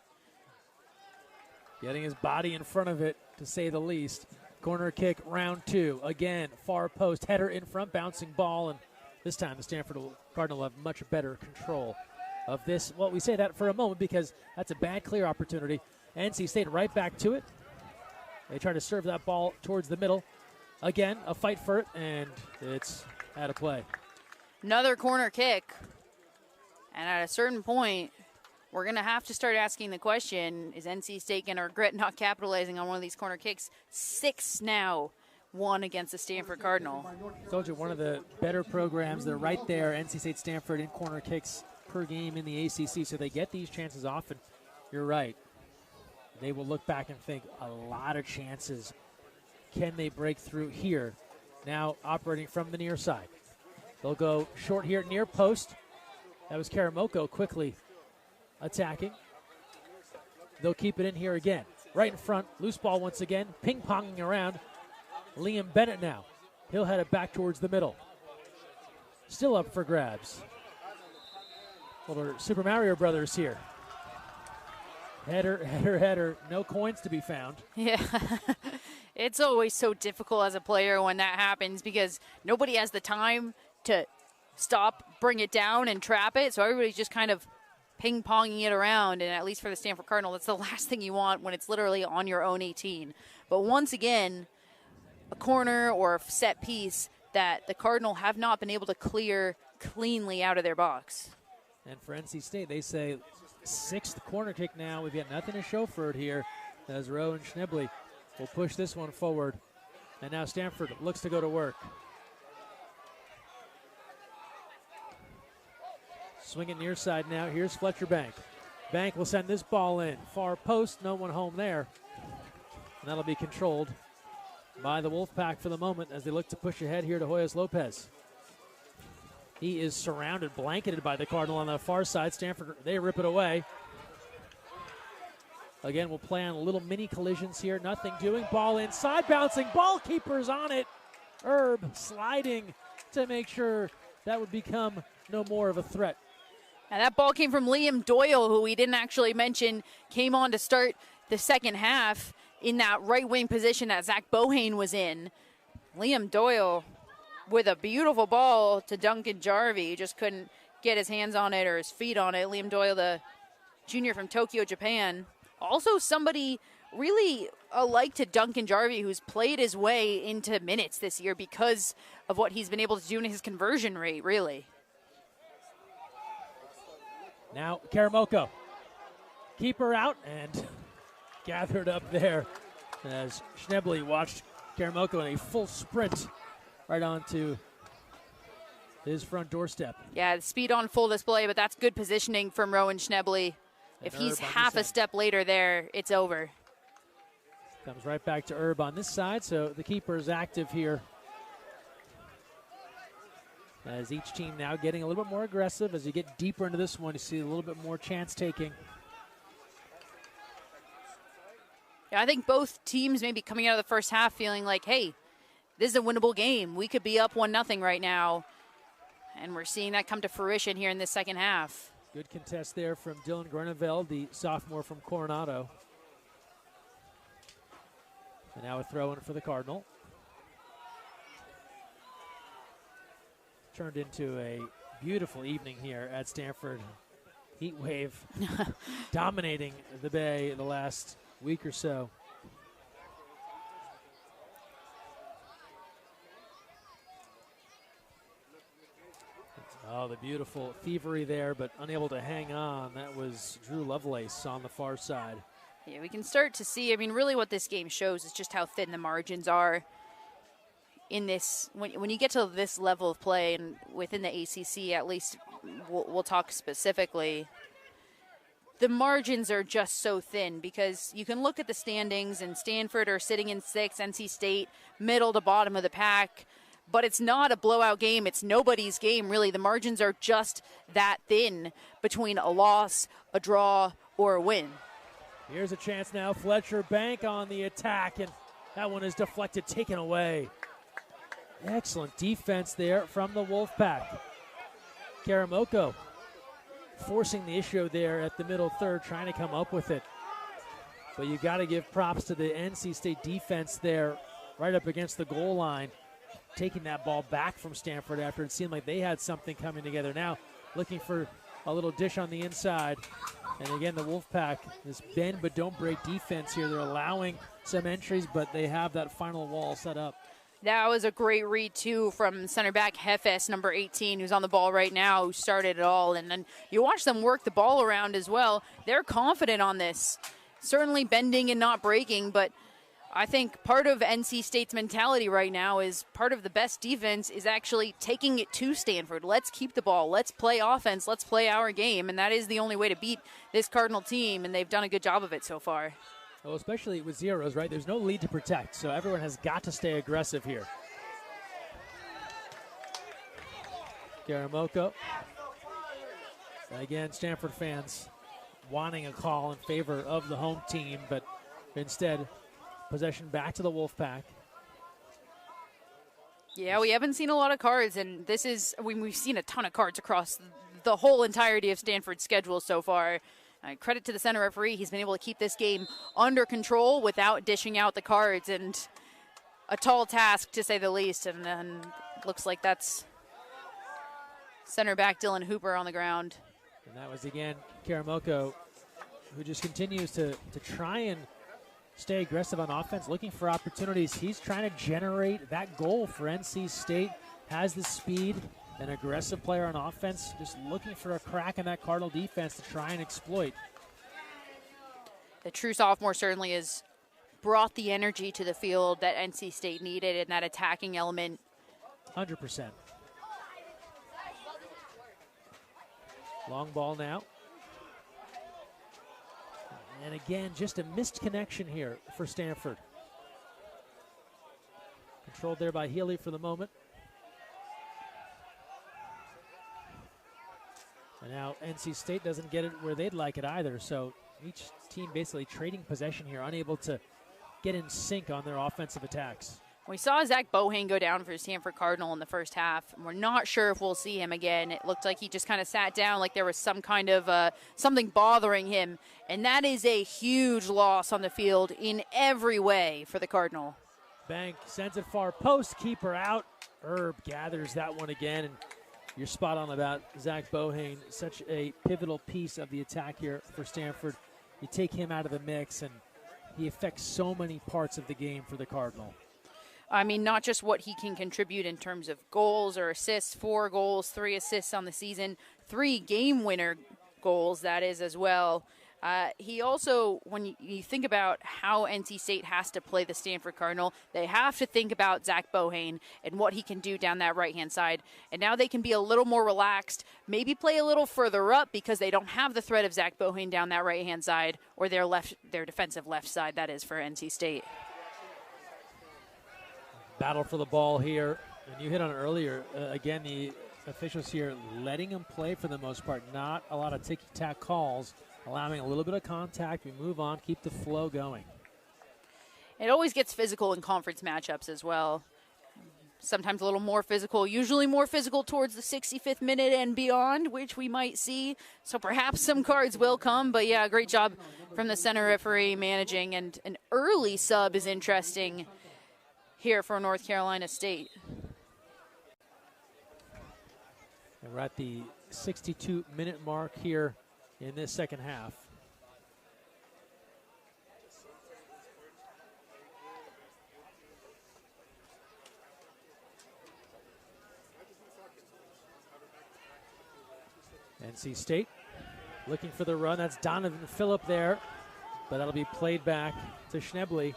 Getting his body in front of it, to say the least. Corner kick, round 2. Again, far post, header in front, bouncing ball, and this time the Stanford Cardinal will have much better control of this. Well, we say that for a moment because that's a bad clear opportunity. NC State right back to it. They try to serve that ball towards the middle. Again, a fight for it, and it's out of play. Another corner kick. And at a certain point, we're going to have to start asking the question, is NC State going to regret not capitalizing on one of these corner kicks? 6 now, 1 against the Stanford Cardinal. I told you, one of the better programs. They're right there, NC State, Stanford, in corner kicks per game in the ACC, so they get these chances often. You're right. They will look back and think, a lot of chances. Can they break through here? Now operating from the near side. They'll go short here, near post. That was Karamoko quickly attacking. They'll keep it in here again. Right in front, loose ball once again, ping-ponging around. Liam Bennett now. He'll head it back towards the middle. Still up for grabs. Little Super Mario Brothers here. Header, header, header. No coins to be found. Yeah. It's always so difficult as a player when that happens because nobody has the time to stop, bring it down, and trap it. So everybody's just kind of ping-ponging it around, and at least for the Stanford Cardinal, that's the last thing you want when it's literally on your own 18. But once again, a corner or a set piece that the Cardinal have not been able to clear cleanly out of their box. And for NC State, they say 6th corner kick now. We've got nothing to show for it here as Rowan Schnebley will push this one forward. And now Stanford looks to go to work. Swinging near side now. Here's Fletcher Bank. Bank will send this ball in. Far post, no one home there. And that'll be controlled by the Wolfpack for the moment as they look to push ahead here to Hoyas Lopez. He is surrounded, blanketed by the Cardinal on the far side. Stanford, they rip it away. Again, we'll play on little mini collisions here. Nothing doing. Ball inside, bouncing. Ball keepers on it. Herb sliding to make sure that would become no more of a threat. Now that ball came from Liam Doyle, who we didn't actually mention, came on to start the second half in that right wing position that Zach Bohane was in. Liam Doyle with a beautiful ball to Duncan Jarvie. He just couldn't get his hands on it or his feet on it. Liam Doyle, the junior from Tokyo, Japan. Also somebody really alike to Duncan Jarvie, who's played his way into minutes this year because of what he's been able to do in his conversion rate, really. Now Karamoko. Keeper out and gathered up there as Schnebley watched Karamoko in a full sprint right onto his front doorstep. Yeah, the speed on full display, but that's good positioning from Rowan Schnebley. If he's half a step later there, it's over. Comes right back to Erb on this side, so the keeper is active here. As each team now getting a little bit more aggressive. As you get deeper into this one, you see a little bit more chance taking. Yeah, I think both teams maybe coming out of the first half feeling like, hey, this is a winnable game. We could be up 1-0 right now. And we're seeing that come to fruition here in the second half. Good contest there from Dylan Greneville, the sophomore from Coronado. And now a throw in for the Cardinal. Turned into a beautiful evening here at Stanford. Heat wave dominating the Bay the last week or so. Oh, the beautiful thievery there, but unable to hang on. That was Drew Lovelace on the far side. Yeah, we can start to see, I mean, really what this game shows is just how thin the margins are in this. When you get to this level of play, and within the ACC, at least we'll talk specifically, the margins are just so thin because you can look at the standings, and Stanford are sitting in 6th, NC State middle to bottom of the pack. But it's not a blowout game. It's nobody's game, really. The margins are just that thin between a loss, a draw, or a win. Here's a chance now. Fletcher Bank on the attack, and that one is deflected, taken away. Excellent defense there from the Wolfpack. Karamoko forcing the issue there at the middle third, trying to come up with it. But you got to give props to the NC State defense there right up against the goal line, taking that ball back from Stanford after it seemed like they had something coming together. Now looking for a little dish on the inside. And again, the Wolfpack, this bend but don't break defense here. They're allowing some entries, but they have that final wall set up. That was a great read, too, from center back Hefes, number 18, who's on the ball right now, who started it all. And then you watch them work the ball around as well. They're confident on this. Certainly bending and not breaking, but I think part of NC State's mentality right now is part of the best defense is actually taking it to Stanford. Let's keep the ball. Let's play offense. Let's play our game. And that is the only way to beat this Cardinal team, and they've done a good job of it so far. Well, especially with zeros, right? There's no lead to protect, so everyone has got to stay aggressive here. Karamoko. Again, Stanford fans wanting a call in favor of the home team, but instead, possession back to the Wolfpack. Yeah, we haven't seen a lot of cards, and this is, we've seen a ton of cards across the whole entirety of Stanford's schedule so far. Credit to the center referee. He's been able to keep this game under control without dishing out the cards, and a tall task to say the least. And then looks like that's center back Dylan Hooper on the ground. And that was, again, Karamoko, who just continues to try and stay aggressive on offense, looking for opportunities. He's trying to generate that goal for NC State, has the speed, an aggressive player on offense, just looking for a crack in that Cardinal defense to try and exploit. The true sophomore certainly has brought the energy to the field that NC State needed in that attacking element. 100%. Long ball now. And again, just a missed connection here for Stanford. Controlled there by Healy for the moment. And now NC State doesn't get it where they'd like it either. So each team basically trading possession here, unable to get in sync on their offensive attacks. We saw Zach Bohane go down for Stanford Cardinal in the first half. We're not sure if we'll see him again. It looked like he just kind of sat down like there was some kind of something bothering him. And that is a huge loss on the field in every way for the Cardinal. Bank sends it far post, keeper out. Erb gathers that one again. And you're spot on about Zach Bohane, such a pivotal piece of the attack here for Stanford. You take him out of the mix, and he affects so many parts of the game for the Cardinal. I mean, not just what he can contribute in terms of goals or assists, 4 goals, 3 assists on the season, 3 game-winner goals, that is, as well. He also, when you think about how NC State has to play the Stanford Cardinal, they have to think about Zach Bohane and what he can do down that right-hand side. And now they can be a little more relaxed, maybe play a little further up because they don't have the threat of Zach Bohane down that right-hand side, or their defensive left side, that is, for NC State. Battle for the ball here. And you hit on it earlier. Again, the officials here letting them play for the most part. Not a lot of ticky-tack calls. Allowing a little bit of contact. We move on, keep the flow going. It always gets physical in conference matchups as well. Sometimes a little more physical, usually more physical towards the 65th minute and beyond, which we might see. So perhaps some cards will come. But, yeah, great job from the center referee managing. And an early sub is interesting here for North Carolina State. And we're at the 62-minute mark here in this second half. NC State looking for the run. That's Donovan Phillip there, but that'll be played back to Schnebley.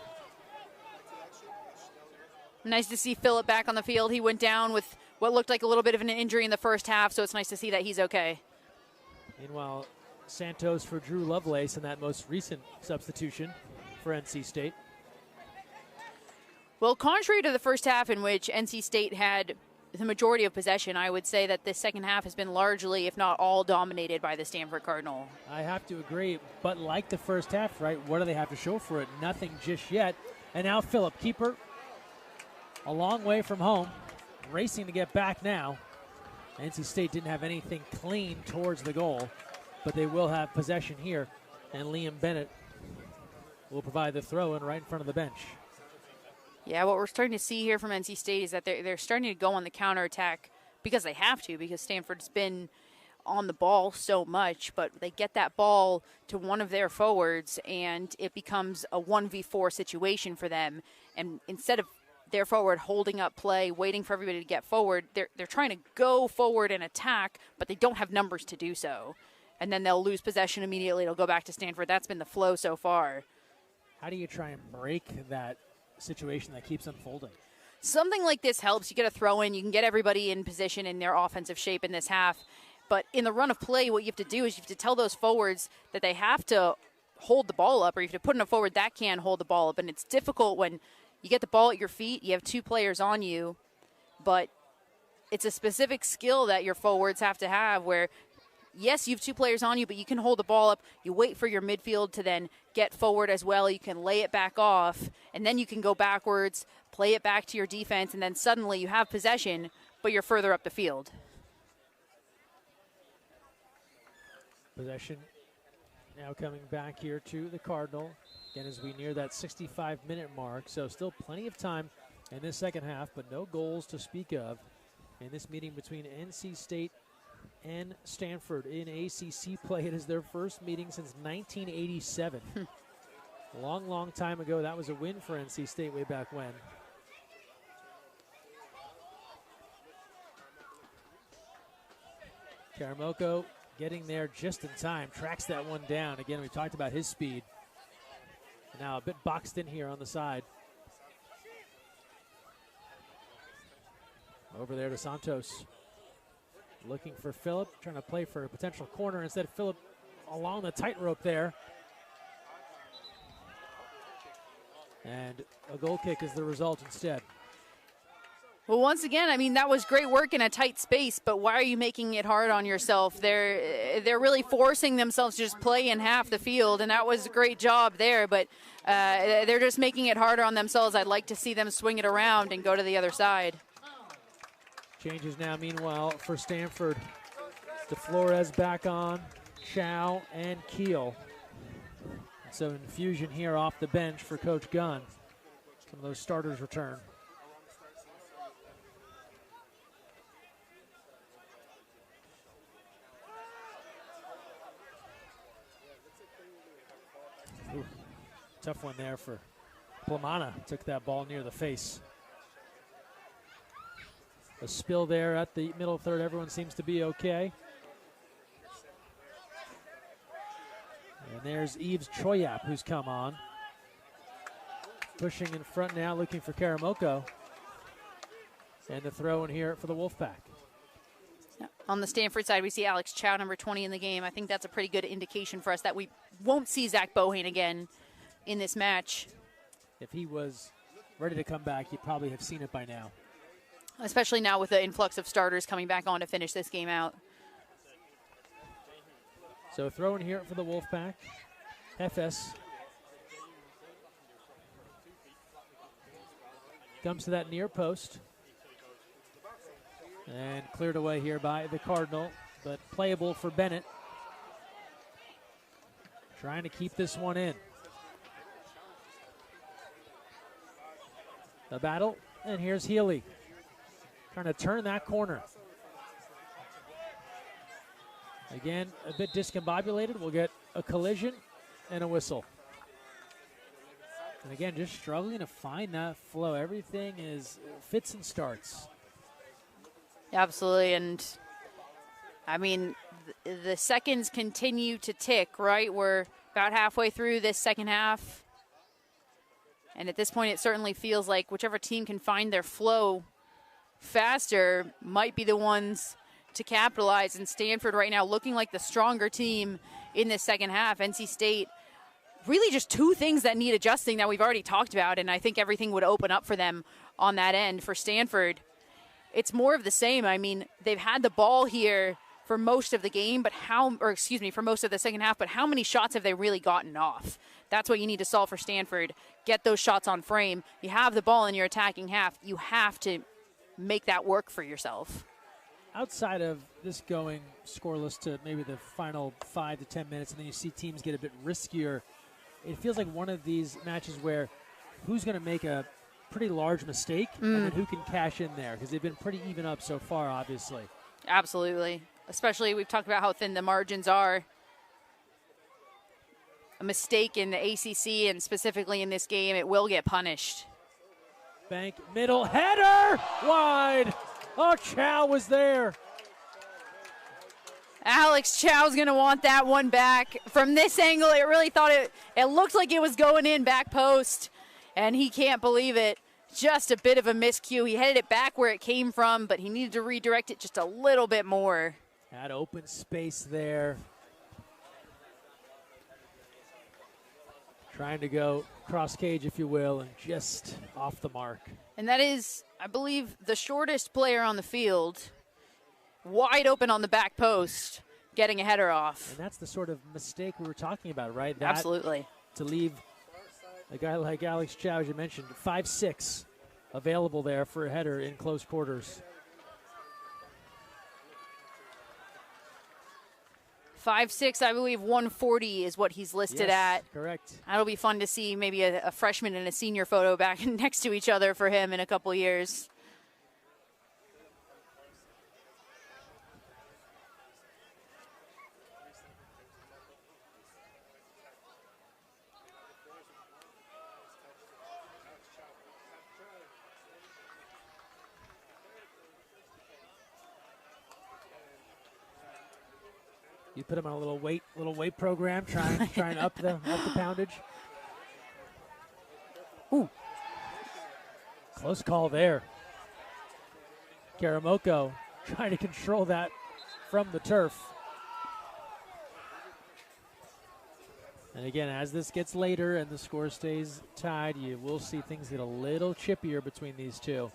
Nice to see Phillip back on the field. He went down with what looked like a little bit of an injury in the first half, so it's nice to see that he's okay. Meanwhile, Santos for Drew Lovelace in that most recent substitution for NC State. Well, contrary to the first half in which NC State had the majority of possession, I would say that this second half has been largely, if not all, dominated by the Stanford Cardinal. I have to agree, but like the first half, right, what do they have to show for it? Nothing just yet. And now Phillip, keeper, a long way from home, racing to get back now. NC State didn't have anything clean towards the goal, but they will have possession here, and Liam Bennett will provide the throw-in right in front of the bench. Yeah, what we're starting to see here from NC State is that they're starting to go on the counterattack because they have to, because Stanford's been on the ball so much, but they get that ball to one of their forwards, and it becomes a 1v4 situation for them. And instead of their forward holding up play, waiting for everybody to get forward, they're trying to go forward and attack, but they don't have numbers to do so. And then they'll lose possession immediately. It'll go back to Stanford. That's been the flow so far. How do you try and break that situation that keeps unfolding? Something like this helps. You get a throw in. You can get everybody in position in their offensive shape in this half. But in the run of play, what you have to do is you have to tell those forwards that they have to hold the ball up, or you have to put in a forward that can hold the ball up. And it's difficult when you get the ball at your feet, you have two players on you, but it's a specific skill that your forwards have to have where, yes, you have two players on you, but you can hold the ball up. You wait for your midfield to then get forward as well. You can lay it back off, and then you can go backwards, play it back to your defense, and then suddenly you have possession, but you're further up the field. Possession now coming back here to the Cardinal. Again, as we near that 65-minute mark, so still plenty of time in this second half, but no goals to speak of in this meeting between NC State and Stanford in ACC play. It is their first meeting since 1987. A long, long time ago. That was a win for NC State way back when. Karamoko getting there just in time, tracks that one down. Again, we talked about his speed. Now a bit boxed in here on the side. Over there to Santos. Looking for Phillip, trying to play for a potential corner. Instead, Phillip along the tightrope there. And a goal kick is the result instead. Well, once again, I mean, that was great work in a tight space, but why are you making it hard on yourself? They're really forcing themselves to just play in half the field, and that was a great job there, but they're just making it harder on themselves. I'd like to see them swing it around and go to the other side. Changes now, meanwhile, for Stanford. DeFlores back on, Chow and Keel. So infusion here off the bench for Coach Gunn. Some of those starters return. Ooh, tough one there for Plamana. Took that ball near the face. A spill there at the middle third. Everyone seems to be okay. And there's Yves Choyap, who's come on. Pushing in front now, looking for Karamoko. And the throw in here for the Wolfpack. On the Stanford side, we see Alex Chow, number 20 in the game. I think that's a pretty good indication for us that we won't see Zach Bohane again in this match. If he was ready to come back, you'd probably have seen it by now. Especially now with the influx of starters coming back on to finish this game out. So throw in here for the Wolfpack. FS comes to that near post. And cleared away here by the Cardinal, but playable for Bennett. Trying to keep this one in. The battle, and here's Healy. Trying to turn that corner. Again, a bit discombobulated. We'll get a collision and a whistle. And again, just struggling to find that flow. Everything is fits and starts. Absolutely, and I mean, the seconds continue to tick, right? We're about halfway through this second half. And at this point, it certainly feels like whichever team can find their flow faster might be the ones to capitalize. And Stanford right now looking like the stronger team in this second half. NC State, really just two things that need adjusting that we've already talked about, and I think everything would open up for them on that end. For Stanford, it's more of the same. I mean, they've had the ball here for most of the game, but for most of the second half, but how many shots have they really gotten off? That's what you need to solve for Stanford. Get those shots on frame. You have the ball in your attacking half. You have to make that work for yourself. Outside of this going scoreless to maybe the final 5 to 10 minutes, and then you see teams get a bit riskier, it feels like one of these matches where who's going to make a pretty large mistake and then who can cash in there, because they've been pretty even up so far, obviously. Absolutely. Especially, we've talked about how thin the margins are. A mistake in the ACC, and specifically in this game, it will get punished. Bank middle header wide. Oh, Chow was there. Alex Chow's going to want that one back. From this angle, it really thought it looked like it was going in back post, and he can't believe it. Just a bit of a miscue. He headed it back where it came from, but he needed to redirect it just a little bit more. Had open space there. Trying to go cross cage, if you will, and just off the mark. And that is, I believe, the shortest player on the field. Wide open on the back post, getting a header off. And that's the sort of mistake we were talking about, right? That, absolutely. To leave a guy like Alex Chow, as you mentioned, 5'6", available there for a header in close quarters. 5'6", I believe 140 is what he's listed at. Correct. That'll be fun to see maybe a freshman and a senior photo back next to each other for him in a couple years. You put him on a little weight program, trying up the poundage. Ooh, close call there. Karamoko trying to control that from the turf. And again, as this gets later and the score stays tied, you will see things get a little chippier between these two.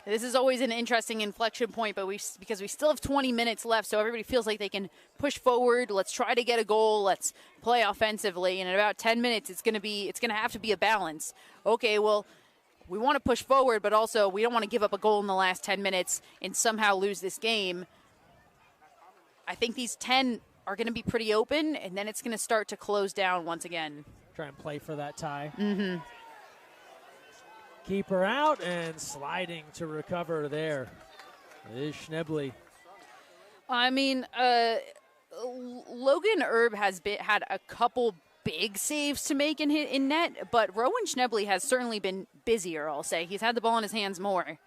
This is always an interesting inflection point, but because we still have 20 minutes left, so everybody feels like they can push forward. Let's try to get a goal. Let's play offensively. And in about 10 minutes, it's going to have to be a balance. Okay, well, we want to push forward, but also we don't want to give up a goal in the last 10 minutes and somehow lose this game. I think these 10 are going to be pretty open, and then it's going to start to close down once again. Try and play for that tie. Mm-hmm. Keeper out and sliding to recover there is Schnebley. I mean, Logan Erb has had a couple big saves to make in net, but Rowan Schnebley has certainly been busier, I'll say. He's had the ball in his hands more.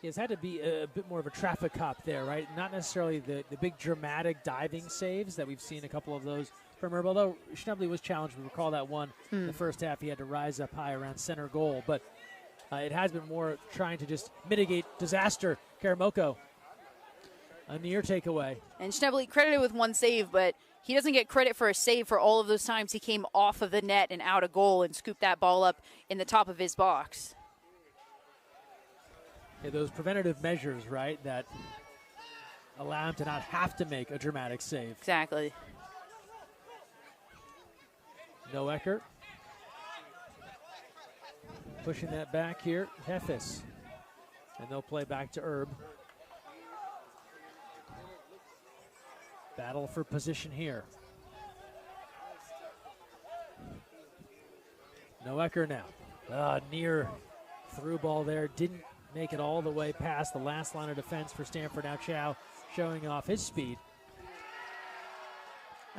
He has had to be a bit more of a traffic cop there, right? Not necessarily the big dramatic diving saves that we've seen a couple of those from Herb, although Schnebley was challenged. We recall that one in the first half. He had to rise up high around center goal, but it has been more trying to just mitigate disaster. Karamoko, a near takeaway. And Schnebley credited with one save, but he doesn't get credit for a save for all of those times he came off of the net and out of goal and scooped that ball up in the top of his box. Yeah, those preventative measures, right, that allow him to not have to make a dramatic save. Exactly. Noecker pushing that back here. Hefes. And they'll play back to Herb. Battle for position here. Noecker now. Near through ball there. Didn't make it all the way past the last line of defense for Stanford. Now Chow showing off his speed.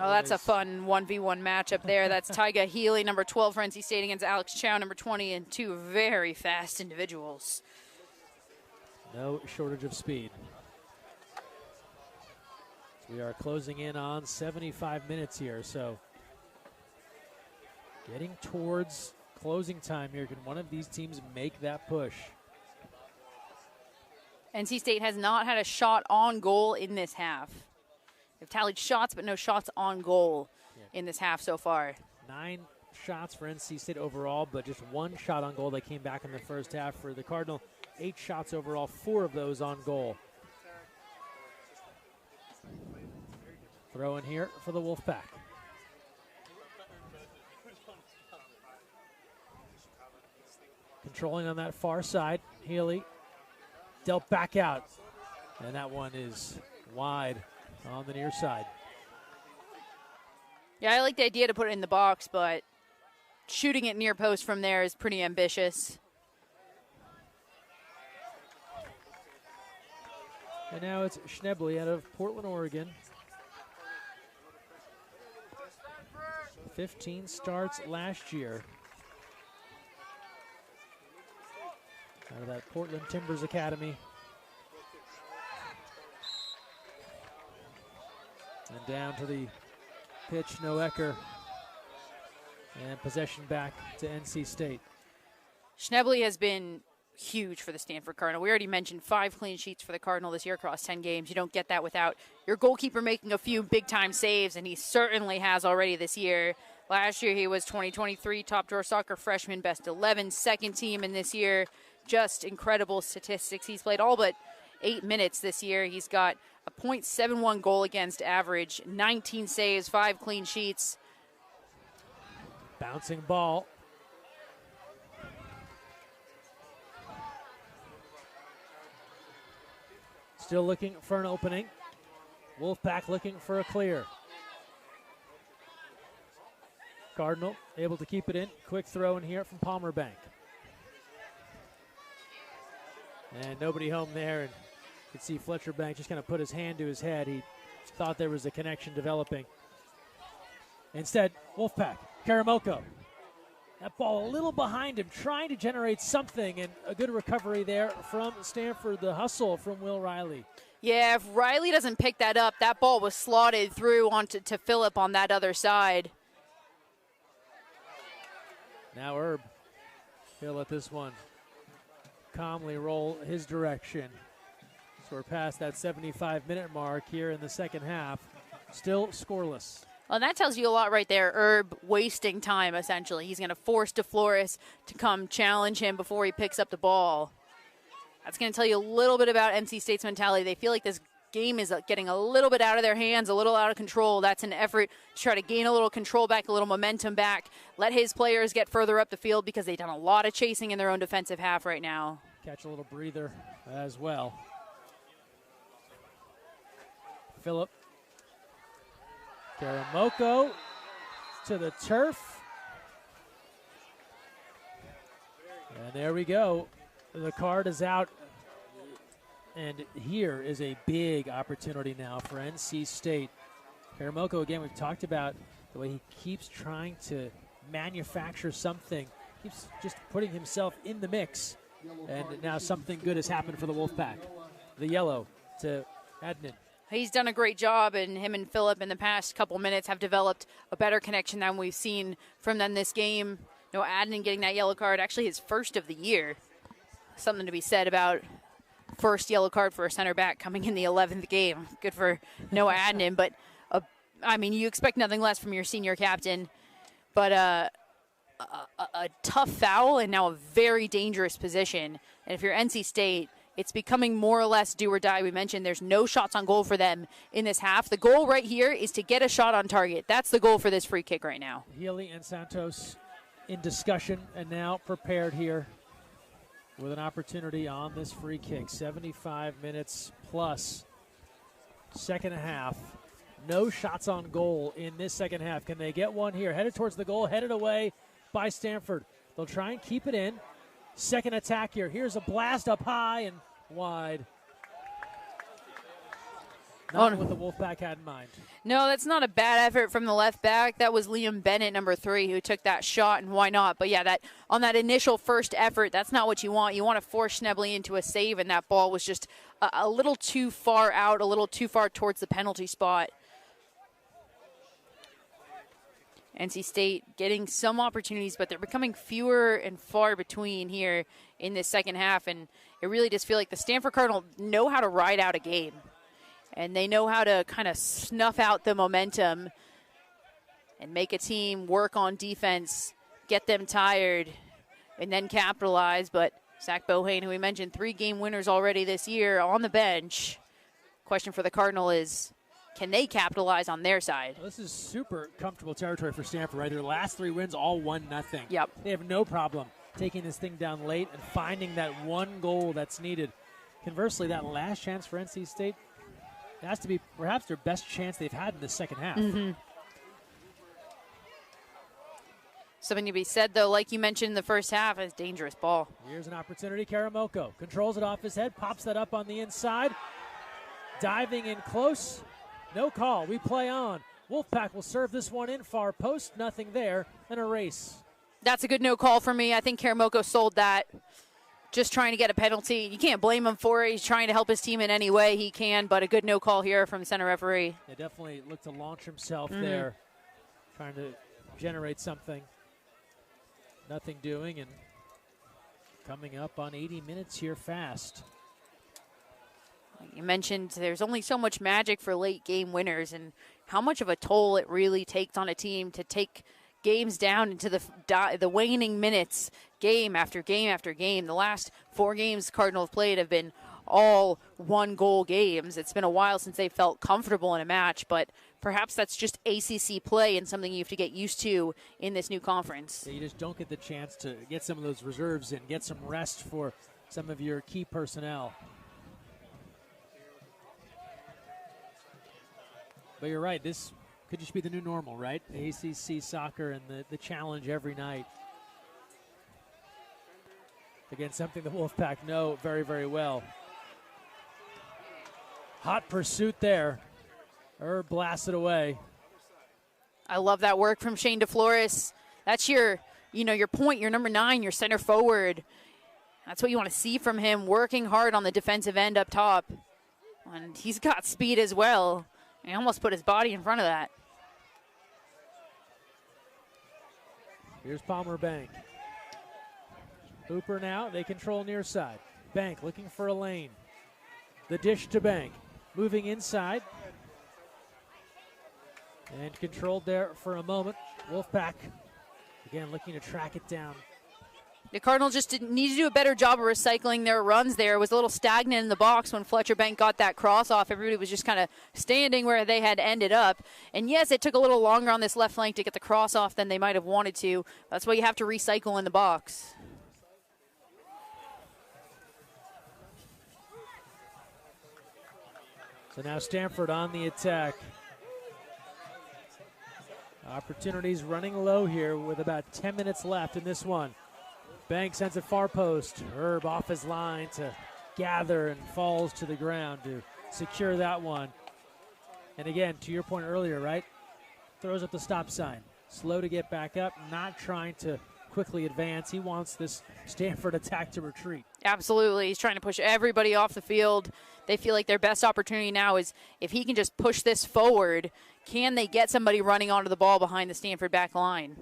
Oh, that's a fun 1v1 matchup there. That's Tyga Healy, number 12 for NC State, against Alex Chow, number 20, and two very fast individuals. No shortage of speed. We are closing in on 75 minutes here, so getting towards closing time here. Can one of these teams make that push? NC State has not had a shot on goal in this half. They've tallied shots, but no shots on goal in this half so far. 9 shots for NC State overall, but just 1 shot on goal that came back in the first half for the Cardinal. 8 shots overall, 4 of those on goal. Throw in here for the Wolfpack. Controlling on that far side, Healy dealt back out, and that one is wide on the near side. Yeah, I like the idea to put it in the box, but shooting it near post from there is pretty ambitious. And now it's Schnebley out of Portland, Oregon. 15 starts last year. Out of that Portland Timbers Academy. And down to the pitch, Noecker. And possession back to NC State. Schnebley has been huge for the Stanford Cardinal. We already mentioned 5 clean sheets for the Cardinal this year across 10 games. You don't get that without your goalkeeper making a few big-time saves, and he certainly has already this year. Last year, he was 2023 Top Drawer Soccer Freshman, Best 11, second team, and this year, just incredible statistics. He's played all but 8 minutes this year. He's got a .71 goal against average, 19 saves, 5 clean sheets. Bouncing ball. Still looking for an opening. Wolfpack looking for a clear. Cardinal able to keep it in. Quick throw in here from Palmer Bank. And nobody home there. And you can see Fletcher Bank just kind of put his hand to his head. He thought there was a connection developing. Instead, Wolfpack, Karamoko. That ball a little behind him, trying to generate something, and a good recovery there from Stanford. The hustle from Will Riley. Yeah, if Riley doesn't pick that up, that ball was slotted through onto Phillip on that other side. Now Herb, he'll let this one calmly roll his direction. So we're past that 75-minute mark here in the second half. Still scoreless. Well, and that tells you a lot right there. Herb wasting time, essentially. He's going to force DeFlores to come challenge him before he picks up the ball. That's going to tell you a little bit about NC State's mentality. They feel like this game is getting a little bit out of their hands, a little out of control. That's an effort to try to gain a little control back, a little momentum back, let his players get further up the field because they've done a lot of chasing in their own defensive half right now. Catch a little breather as well. Phillip. Karamoko to the turf. And there we go. The card is out. And here is a big opportunity now for NC State. Karamoko, again, we've talked about the way he keeps trying to manufacture something. Keeps just putting himself in the mix. And now something good has happened for the Wolfpack. The yellow to Adnan. He's done a great job, and him and Phillip in the past couple minutes have developed a better connection than we've seen from them this game. No, Adnan getting that yellow card, actually his first of the year. Something to be said about first yellow card for a center back coming in the 11th game. Good for Noah Adnan, but I mean, you expect nothing less from your senior captain. But a tough foul and now a very dangerous position. And if you're NC State, it's becoming more or less do or die. We mentioned there's no shots on goal for them in this half. The goal right here is to get a shot on target. That's the goal for this free kick right now. Healy and Santos in discussion and now prepared here with an opportunity on this free kick. 75 minutes plus. Second half. No shots on goal in this second half. Can they get one here? Headed towards the goal, headed away by Stanford. They'll try and keep it in. Second attack here. Here's a blast up high and wide. Not what the Wolfpack had in mind. No, that's not a bad effort from the left back. That was Liam Bennett, number 3, who took that shot, and why not? But yeah, that on that initial first effort, that's not what you want. You want to force Schnebley into a save, and that ball was just a little too far out, a little too far towards the penalty spot. NC State getting some opportunities, but they're becoming fewer and far between here in this second half, and it really just feels like the Stanford Cardinal know how to ride out a game. And they know how to kind of snuff out the momentum and make a team work on defense, get them tired, and then capitalize. But Zach Bohane, who we mentioned, 3 game winners already this year on the bench. Question for the Cardinal is, can they capitalize on their side? Well, this is super comfortable territory for Stanford, right? Their last 3 wins, all 1-0. Yep. They have no problem taking this thing down late and finding that one goal that's needed. Conversely, that last chance for NC State, it has to be perhaps their best chance they've had in the second half. Mm-hmm. Something to be said, though, like you mentioned in the first half, is dangerous ball. Here's an opportunity. Karamoko controls it off his head, pops that up on the inside. Diving in close. No call. We play on. Wolfpack will serve this one in far post. Nothing there. And a race. That's a good no call for me. I think Karamoko sold that. Just trying to get a penalty. You can't blame him for it. He's trying to help his team in any way he can, but a good no call here from center referee. They definitely looked to launch himself there, trying to generate something. Nothing doing, and coming up on 80 minutes here fast. You mentioned there's only so much magic for late game winners, and how much of a toll it really takes on a team to take games down into the waning minutes, game after game after game. The last 4 games Cardinals played have been all 1-goal games. It's been a while since they felt comfortable in a match, but perhaps that's just ACC play and something you have to get used to in this new conference. Yeah, you just don't get the chance to get some of those reserves in, get some rest for some of your key personnel. But you're right, this could just be the new normal, right? ACC soccer and the challenge every night. Again, something the Wolfpack know very, very well. Hot pursuit there. Blasted away. I love that work from Shane DeFlores. That's your point, your number 9, your center forward. That's what you want to see from him, working hard on the defensive end up top. And he's got speed as well. He almost put his body in front of that. Here's Palmer Bank. Hooper now, they control near side. Bank looking for a lane. The dish to Bank. Moving inside. And controlled there for a moment. Wolfpack, again, looking to track it down. The Cardinals just need to do a better job of recycling their runs there. It was a little stagnant in the box when Fletcher Bank got that cross off. Everybody was just kind of standing where they had ended up. And yes, it took a little longer on this left flank to get the cross off than they might have wanted to. That's why you have to recycle in the box. So now Stanford on the attack. Opportunities running low here with about 10 minutes left in this one. Bank sends it far post. Herb off his line to gather and falls to the ground to secure that one. And again, to your point earlier, right? Throws up the stop sign. Slow to get back up, not trying to quickly advance. He wants this Stanford attack to retreat. Absolutely. He's trying to push everybody off the field. They feel like their best opportunity now is if he can just push this forward, can they get somebody running onto the ball behind the Stanford back line?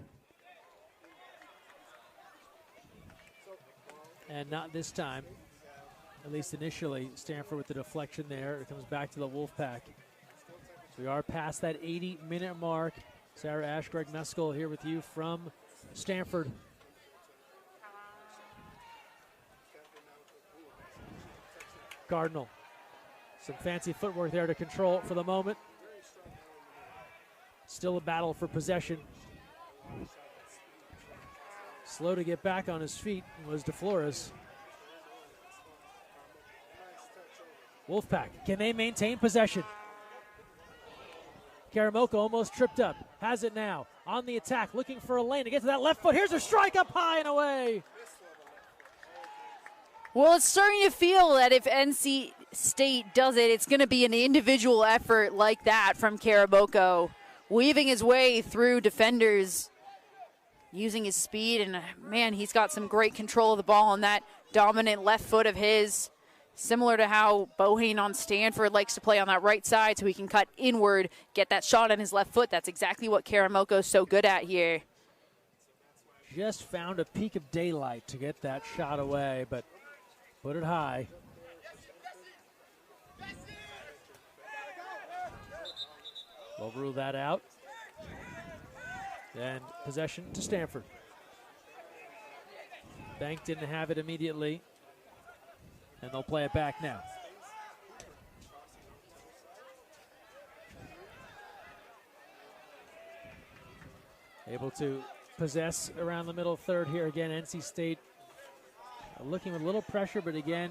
And not this time, at least initially. Stanford with the deflection there. It comes back to the Wolfpack. So we are past that 80-minute mark. Sarah Ash, Greg Meskel here with you from Stanford. Cardinal. Some fancy footwork there to control for the moment. Still a battle for possession. Slow to get back on his feet was DeFlores. Wolfpack, can they maintain possession? Karamoko almost tripped up. Has it now. On the attack, looking for a lane to get to that left foot. Here's a strike up high and away. Well, it's starting to feel that if NC State does it, it's going to be an individual effort like that from Karamoko, weaving his way through defenders, using his speed, and man, he's got some great control of the ball on that dominant left foot of his, similar to how Bohane on Stanford likes to play on that right side so he can cut inward, get that shot on his left foot. That's exactly what Karamoko's so good at here. Just found a peak of daylight to get that shot away, but put it high. We'll rule that out. And possession to Stanford. Bank didn't have it immediately, and they'll play it back now. Able to possess around the middle third here again. NC State looking with a little pressure, but again,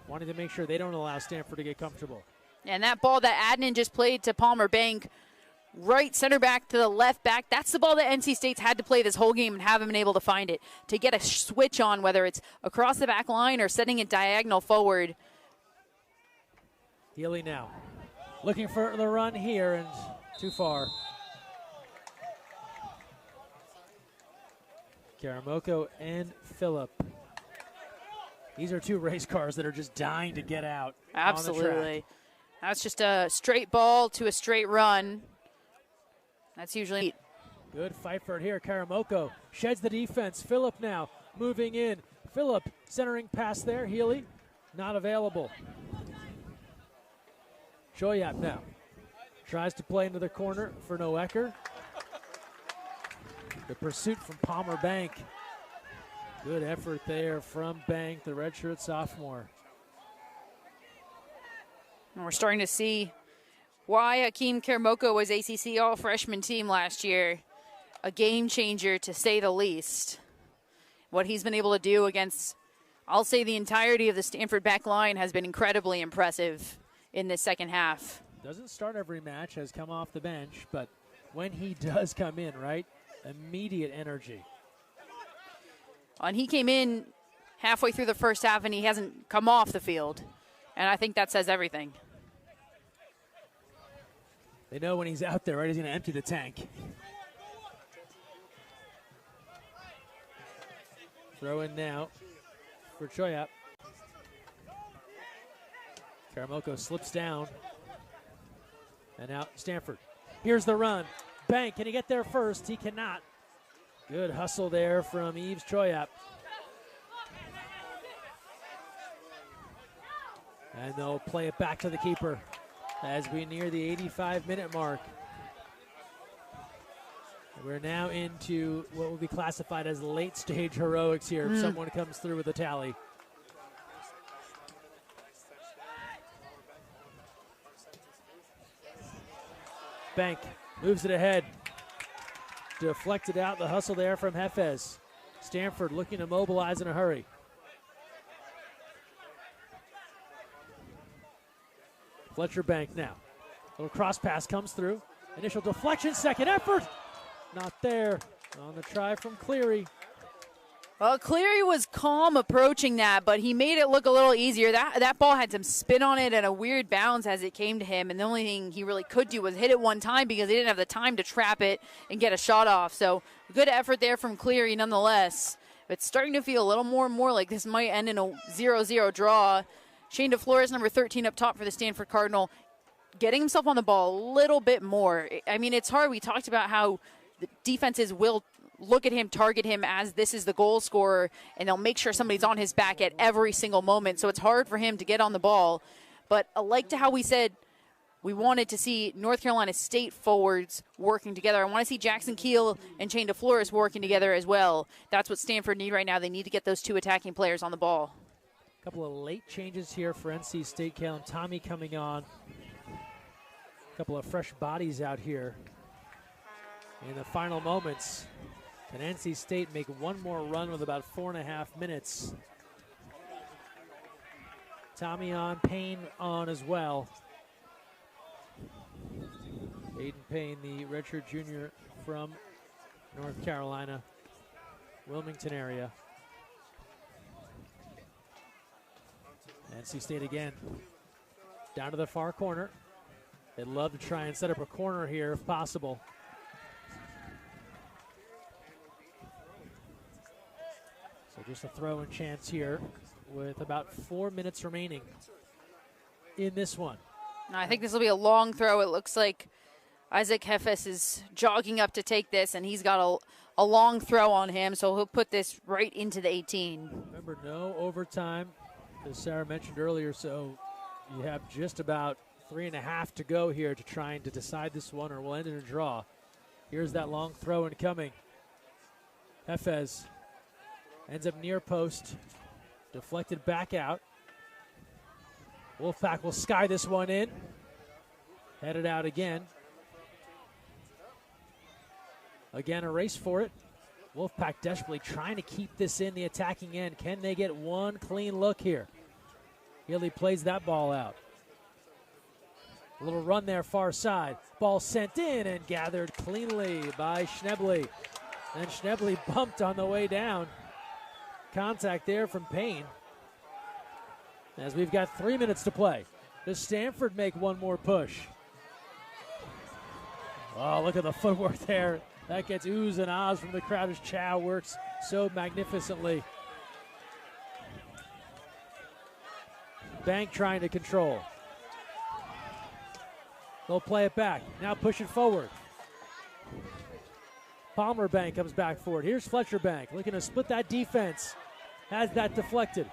wanting to make sure they don't allow Stanford to get comfortable. And that ball that Adnan just played to Palmer Bank, right center back to the left back, that's the ball that NC State's had to play this whole game and haven't been able to find it. To get a switch on, whether it's across the back line or setting it diagonal forward. Healy now looking for the run here and too far. Karamoko and Phillip. These are two race cars that are just dying to get out. Absolutely. That's just a straight ball to a straight run. That's usually good fight for it here. Karamoko sheds the defense. Phillip now moving in. Phillip centering pass there. Healy not available. Choyap now tries to play into the corner for Noecker. The pursuit from Palmer Bank. Good effort there from Bank, the redshirt sophomore. And we're starting to see why Hakeem Karamoko was ACC all-freshman team last year. A game changer, to say the least. What he's been able to do against, I'll say, the entirety of the Stanford back line has been incredibly impressive in this second half. Doesn't start every match, has come off the bench, but when he does come in, right, immediate energy. And he came in halfway through the first half and he hasn't come off the field. And I think that says everything. They know when he's out there, right, he's going to empty the tank. Throw in now for Choyap. Karamoko slips down. And now Stanford. Here's the run. Bank, can he get there first? He cannot. Good hustle there from Yves Choyap. And they'll play it back to the keeper as we near the 85-minute mark. We're now into what will be classified as late-stage heroics here if someone comes through with a tally. Bank moves it ahead. Deflected out, the hustle there from Hefez. Stanford looking to mobilize in a hurry. Fletcher Bank now. Little cross pass comes through. Initial deflection, second effort. Not there on the try from Cleary. Well, Cleary was calm approaching that, but he made it look a little easier. That ball had some spin on it and a weird bounce as it came to him, and the only thing he really could do was hit it one time because he didn't have the time to trap it and get a shot off. So good effort there from Cleary nonetheless. It's starting to feel a little more and more like this might end in a 0-0 draw. Shane DeFlores, number 13 up top for the Stanford Cardinal, getting himself on the ball a little bit more. I mean, it's hard. We talked about how the defenses will look at him, target him as this is the goal scorer, and they'll make sure somebody's on his back at every single moment. So it's hard for him to get on the ball. But like to how we said we wanted to see North Carolina State forwards working together. I want to see Jackson Keel and Shane DeFlores working together as well. That's what Stanford need right now. They need to get those two attacking players on the ball. A couple of late changes here for NC State. Kalen Tommy coming on. A couple of fresh bodies out here in the final moments. Can NC State make one more run with about 4.5 minutes? Tommy on, Payne on as well. Aiden Payne, the redshirt junior from North Carolina, Wilmington area. NC State again, down to the far corner. They'd love to try and set up a corner here if possible. So just a throw-in chance here with about 4 minutes remaining in this one. I think this will be a long throw. It looks like Isaac Hefes is jogging up to take this, and he's got a long throw on him, so he'll put this right into the 18. Remember, no overtime, as Sarah mentioned earlier, so you have just about 3.5 to go here to try and to decide this one, or we'll end in a draw. Here's that long throw incoming. Hefes ends up near post, deflected back out. Wolfpack will sky this one in. Headed out again. Again, a race for it. Wolfpack desperately trying to keep this in the attacking end. Can they get one clean look here? Healy plays that ball out. A little run there far side. Ball sent in and gathered cleanly by Schnebley. And Schnebley bumped on the way down. Contact there from Payne. As we've got 3 minutes to play. Does Stanford make one more push? Oh, look at the footwork there. That gets oohs and ahs from the crowd as Chow works so magnificently. Bank trying to control. They'll play it back. Now push it forward. Palmer Bank comes back forward. Here's Fletcher Bank looking to split that defense. Has that deflected.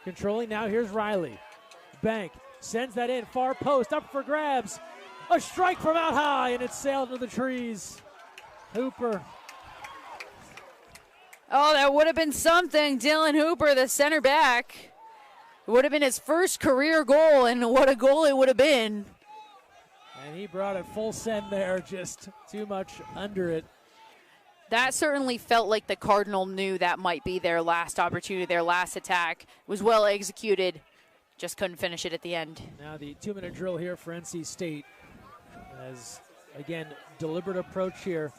Controlling now, here's Riley. Bank sends that in, far post, up for grabs. A strike from out high, and it sailed to the trees. Hooper. Oh, that would have been something. Dylan Hooper, the center back. It would have been his first career goal, and what a goal it would have been. And he brought it full send there, just too much under it. That certainly felt like the Cardinal knew that might be their last opportunity, their last attack. It was well executed, just couldn't finish it at the end. Now the 2-minute drill here for NC State. As, again, deliberate approach here.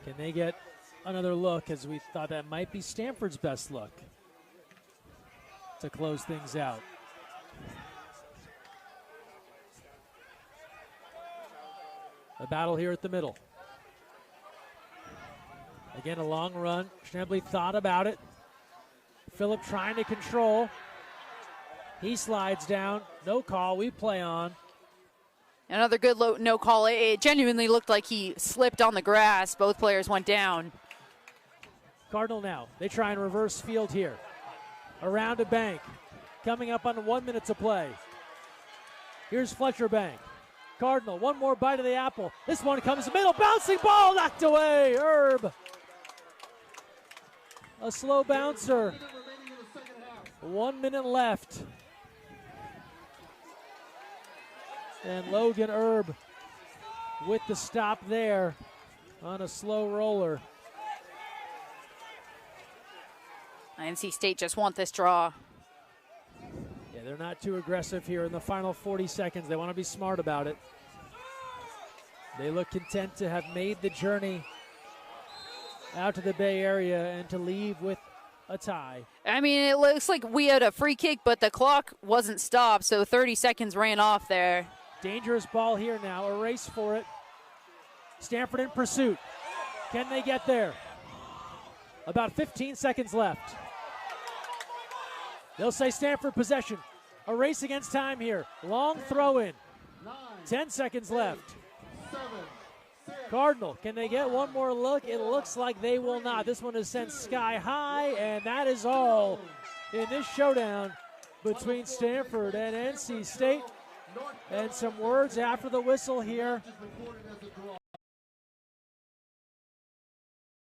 Can they get another look, as we thought that might be Stanford's best look to close things out. A battle here at the middle. Again, a long run. Schnebley thought about it. Phillip trying to control. He slides down. No call. We play on. Another good no call. It genuinely looked like he slipped on the grass. Both players went down. Cardinal now. They try and reverse field here. Around a Bank. Coming up on 1 minute to play. Here's Fletcher Bank. Cardinal, one more bite of the apple. This one comes middle. Bouncing ball knocked away. Herb. A slow bouncer. 1 minute left. And Logan Herb with the stop there on a slow roller. NC State just want this draw. Yeah, they're not too aggressive here in the final 40 seconds. They want to be smart about it. They look content to have made the journey out to the Bay Area and to leave with a tie. I mean, it looks like we had a free kick, but the clock wasn't stopped, so 30 seconds ran off there. Dangerous ball here now. A race for it. Stanford in pursuit. Can they get there? About 15 seconds left. They'll say Stanford possession. A race against time here. Long throw in. 10 seconds left. Cardinal, can they get one more look? It looks like they will not. This one is sent sky high, and that is all in this showdown between Stanford and NC State. And some words after the whistle here